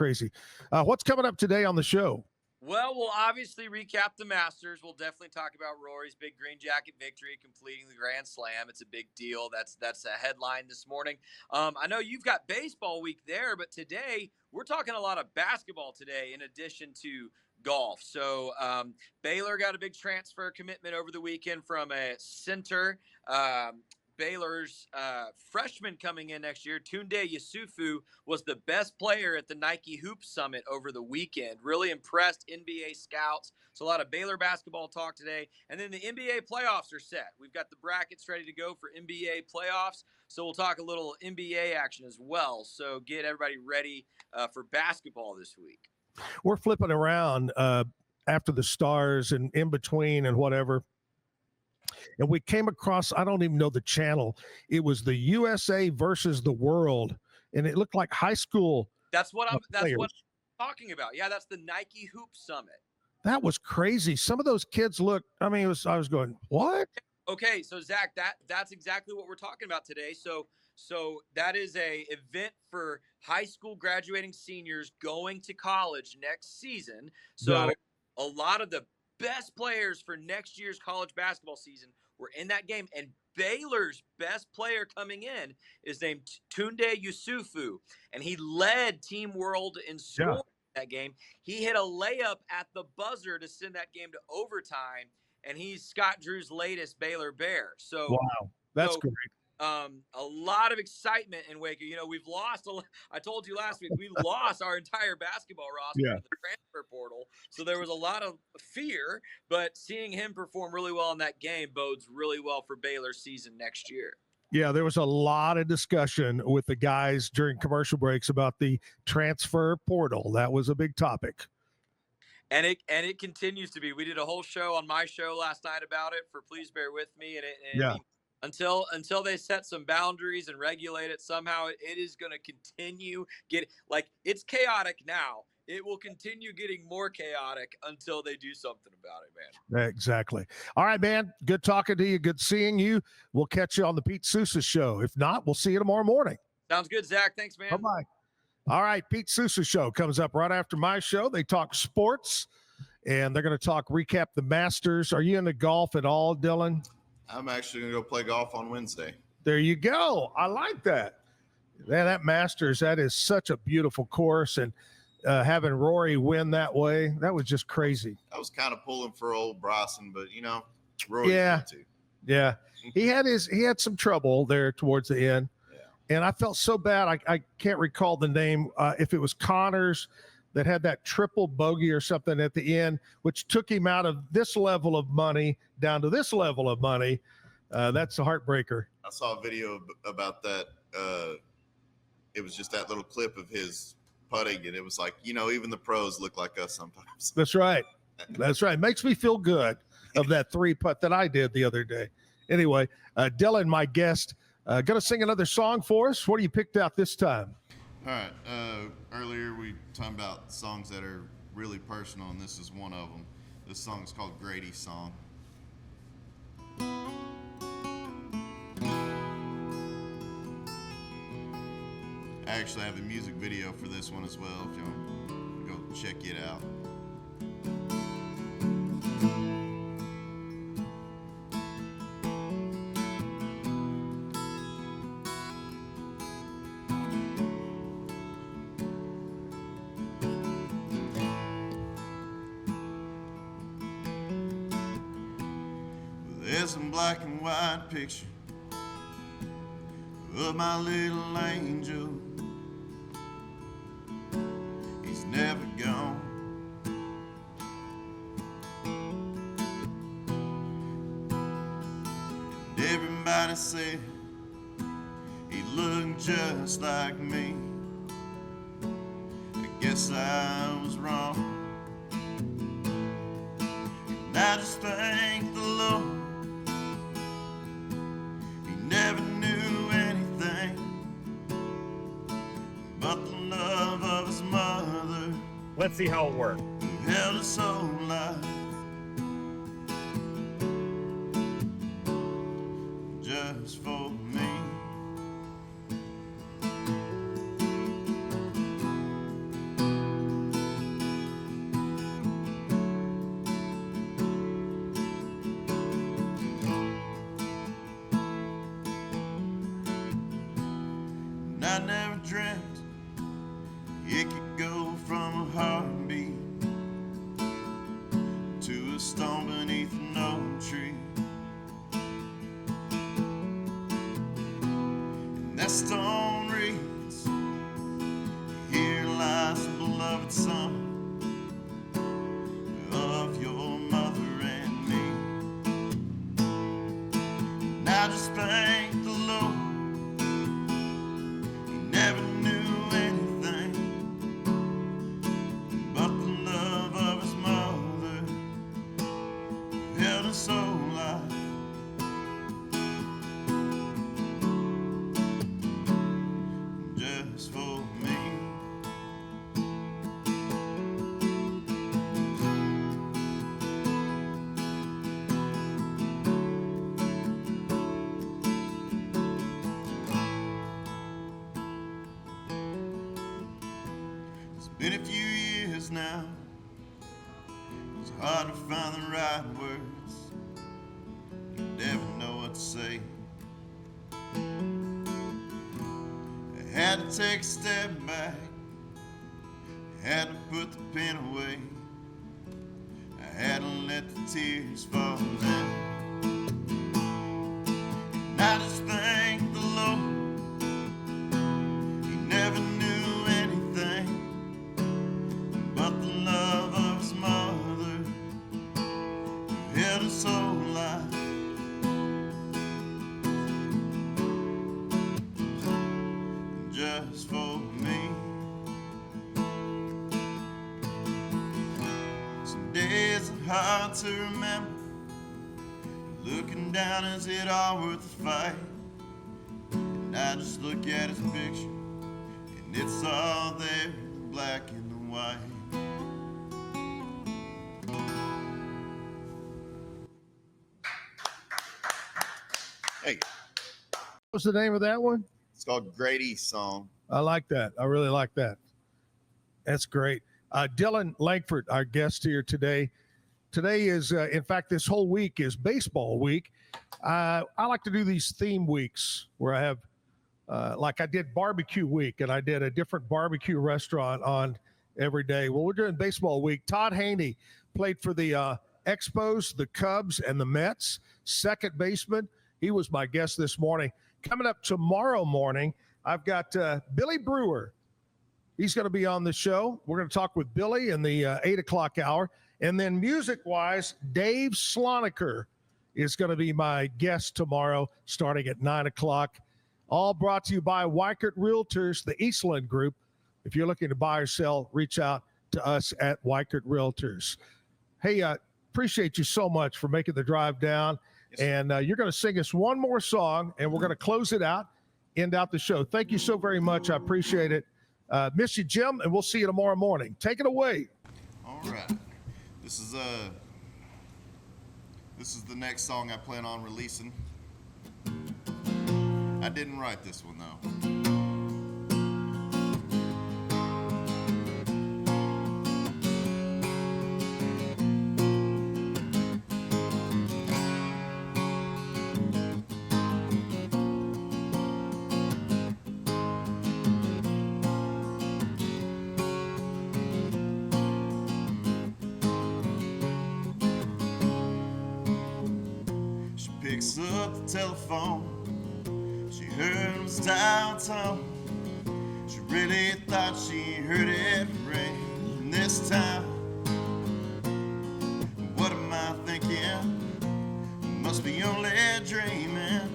What's coming up today on the show? Well, we'll obviously recap the Masters. We'll definitely talk about Rory's big green jacket victory, completing the Grand Slam. It's a big deal. That's a headline this morning. I know you've got baseball week there, but today we're talking a lot of basketball today in addition to golf. So Baylor got a big transfer commitment over the weekend from a center. Baylor's freshman coming in next year, Tunde Yusufu, was the best player at the Nike Hoop Summit over the weekend. Really impressed NBA scouts. So a lot of Baylor basketball talk today. And then the NBA playoffs are set. We've got the brackets ready to go for NBA playoffs. So we'll talk a little NBA action as well. So get everybody ready for basketball this week. We're flipping around after the Stars and in between and whatever. And we came across, I don't even know the channel. It was the USA versus the world. And it looked like high school. That's what I'm talking about. Yeah, that's the Nike Hoop Summit. That was crazy. Some of those kids look, I was going, what? Okay, so Zach, that's exactly what we're talking about today. So that is a event for high school graduating seniors going to college next season. So a lot of the best players for next year's college basketball season were in that game, and Baylor's best player coming in is named Tunde Yusufu, and he led Team World in scoring. that game. He hit a layup at the buzzer to send that game to overtime, and he's Scott Drew's latest Baylor Bear. So, wow, that's great. A lot of excitement in Waco. You know, we've lost. I told you last week we lost our entire basketball roster to the transfer portal, so there was a lot of fear. But seeing him perform really well in that game bodes really well for Baylor's season next year. Yeah, there was a lot of discussion with the guys during commercial breaks about the transfer portal. That was a big topic. And it continues to be. We did a whole show on my show last night about it for Please Bear With Me. And I mean, until they set some boundaries and regulate it somehow, it is going to continue it's chaotic now. It will continue getting more chaotic until they do something about it, man. Exactly. All right, man. Good talking to you. Good seeing you. We'll catch you on the Pete Sousa show. If not, we'll see you tomorrow morning. Sounds good, Zach. Thanks, man. Bye-bye. All right, Pete Sousa show comes up right after my show. They talk sports, and they're going to recap the Masters. Are you into golf at all, Dillon? I'm actually going to go play golf on Wednesday. There you go. I like that. Man, that Masters, that is such a beautiful course, and having Rory win that way, that was just crazy. I was kind of pulling for old Bryson, but Rory too. Yeah. He had some trouble there towards the end. Yeah. And I felt so bad. I can't recall the name. If it was Connors that had that triple bogey or something at the end, which took him out of this level of money down to this level of money. That's a heartbreaker. I saw a video about that. It was just that little clip of his putting, and it was like, even the pros look like us sometimes. That's right. That's right. Makes me feel good of that 3-putt that I did the other day. Anyway, Dillon, my guest, going to sing another song for us. What do you picked out this time? All right. Earlier we talked about songs that are really personal, and this is one of them. This song is called Grady's Song. I actually have a music video for this one as well, if you want to go check it out. There's a black and white picture of my little angel. He's never gone. And everybody said he looked just like me. I guess I was wrong. And I just thank the Lord. He never knew anything but the love of his mother. Let's see how it works. Who held his whole life just for me. And I never dreamt it could go from a heartbeat to a stone beneath an oak tree. And that stone reads, "Here lies the beloved son of your mother and me." And I just thank the Lord. He never knew anything but the love of his mother who held his whole life just for me. It's been a few years now. It's hard to find the right words. You never know what to say. I had to take a step back. had to put the pen away. I had to let the tears fall down. And I just thank the Lord. He never knew anything but the love of his mother who held his whole life. Just for me. Some days are hard to remember, looking down, is it all worth the fight? And I just look at his picture, and it's all there, in black and the white. Hey, what's the name of that one? It's called Grady's Song. I like that. I really like that. That's great. Dillon Lankford, our guest here today. Today is, in fact, this whole week is baseball week. I like to do these theme weeks where I have, like I did barbecue week, and I did a different barbecue restaurant on every day. Well, we're doing baseball week. Todd Haney played for the Expos, the Cubs, and the Mets, second baseman. He was my guest this morning. Coming up tomorrow morning, I've got Billy Brewer. He's going to be on the show. We're going to talk with Billy in the 8 o'clock hour. And then music-wise, Dave Sloniker is going to be my guest tomorrow starting at 9 o'clock. All brought to you by Weikert Realtors, the Eastland Group. If you're looking to buy or sell, reach out to us at Weikert Realtors. Hey, appreciate you so much for making the drive down. And you're going to sing us one more song, and we're going to close it out, end out the show. Thank you so very much. I appreciate it. Miss you, Jim, and we'll see you tomorrow morning. Take it away. All right. This is the next song I plan on releasing. I didn't write this one, though. Picks up the telephone. She heard him dial tone. She really thought she heard it ring this time. What am I thinking? Must be only dreaming.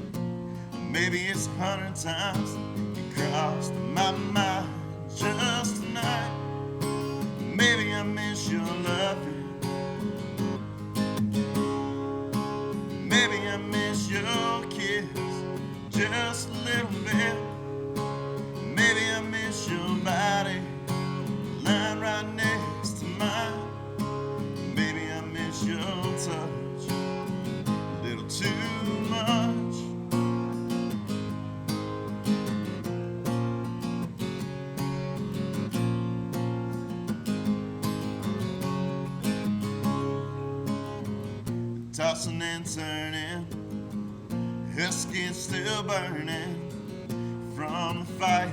Maybe it's 100 times it crossed my mind just tonight. Maybe I miss your loving. Maybe I miss your kiss just a little bit. Maybe I miss your body lying right next to mine. Maybe I miss your touch a little too much. Tossing and turning, her skin still burning from the fire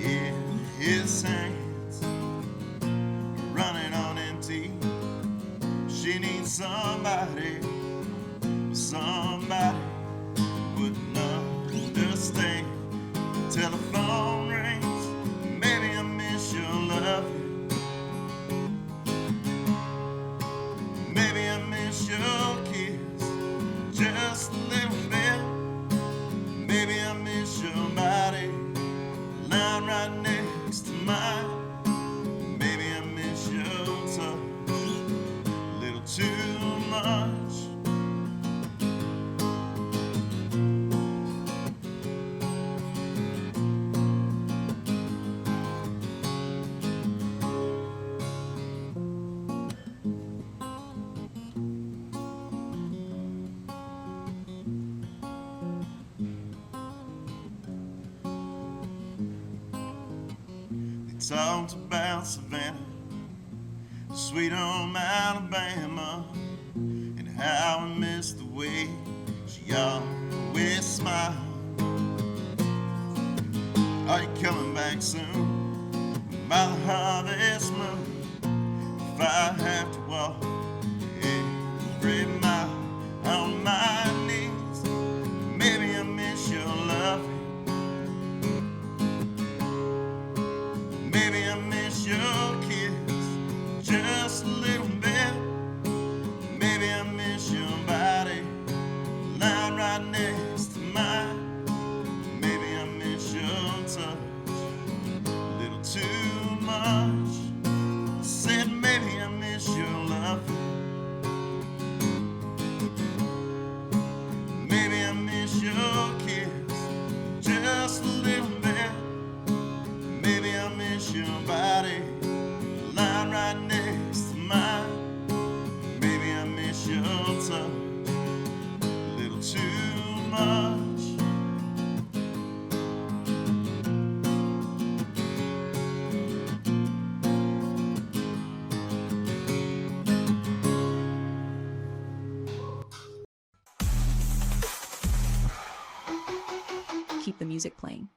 in his hands, running on empty. She needs somebody, somebody wouldn't understand. The telephone rings, maybe I miss your love. Maybe I miss your kiss just a little bit. Maybe I miss your body lying right next to mine. Maybe I miss your touch a little too much. Talked about Savannah, sweet home Alabama, and how I miss the way she always smiled. Are you coming back soon? by the harvest moon. If I have to walk every mile on my knees, maybe I miss your love. Maybe I miss your kiss just a little bit. Maybe I miss your body lying right next to mine. Maybe I miss your touch a little too much. I said maybe I miss your love. Maybe I miss your kiss just a little bit. Maybe I miss your body lying right next to mine. Maybe I miss your touch a little too much. Keep the music playing.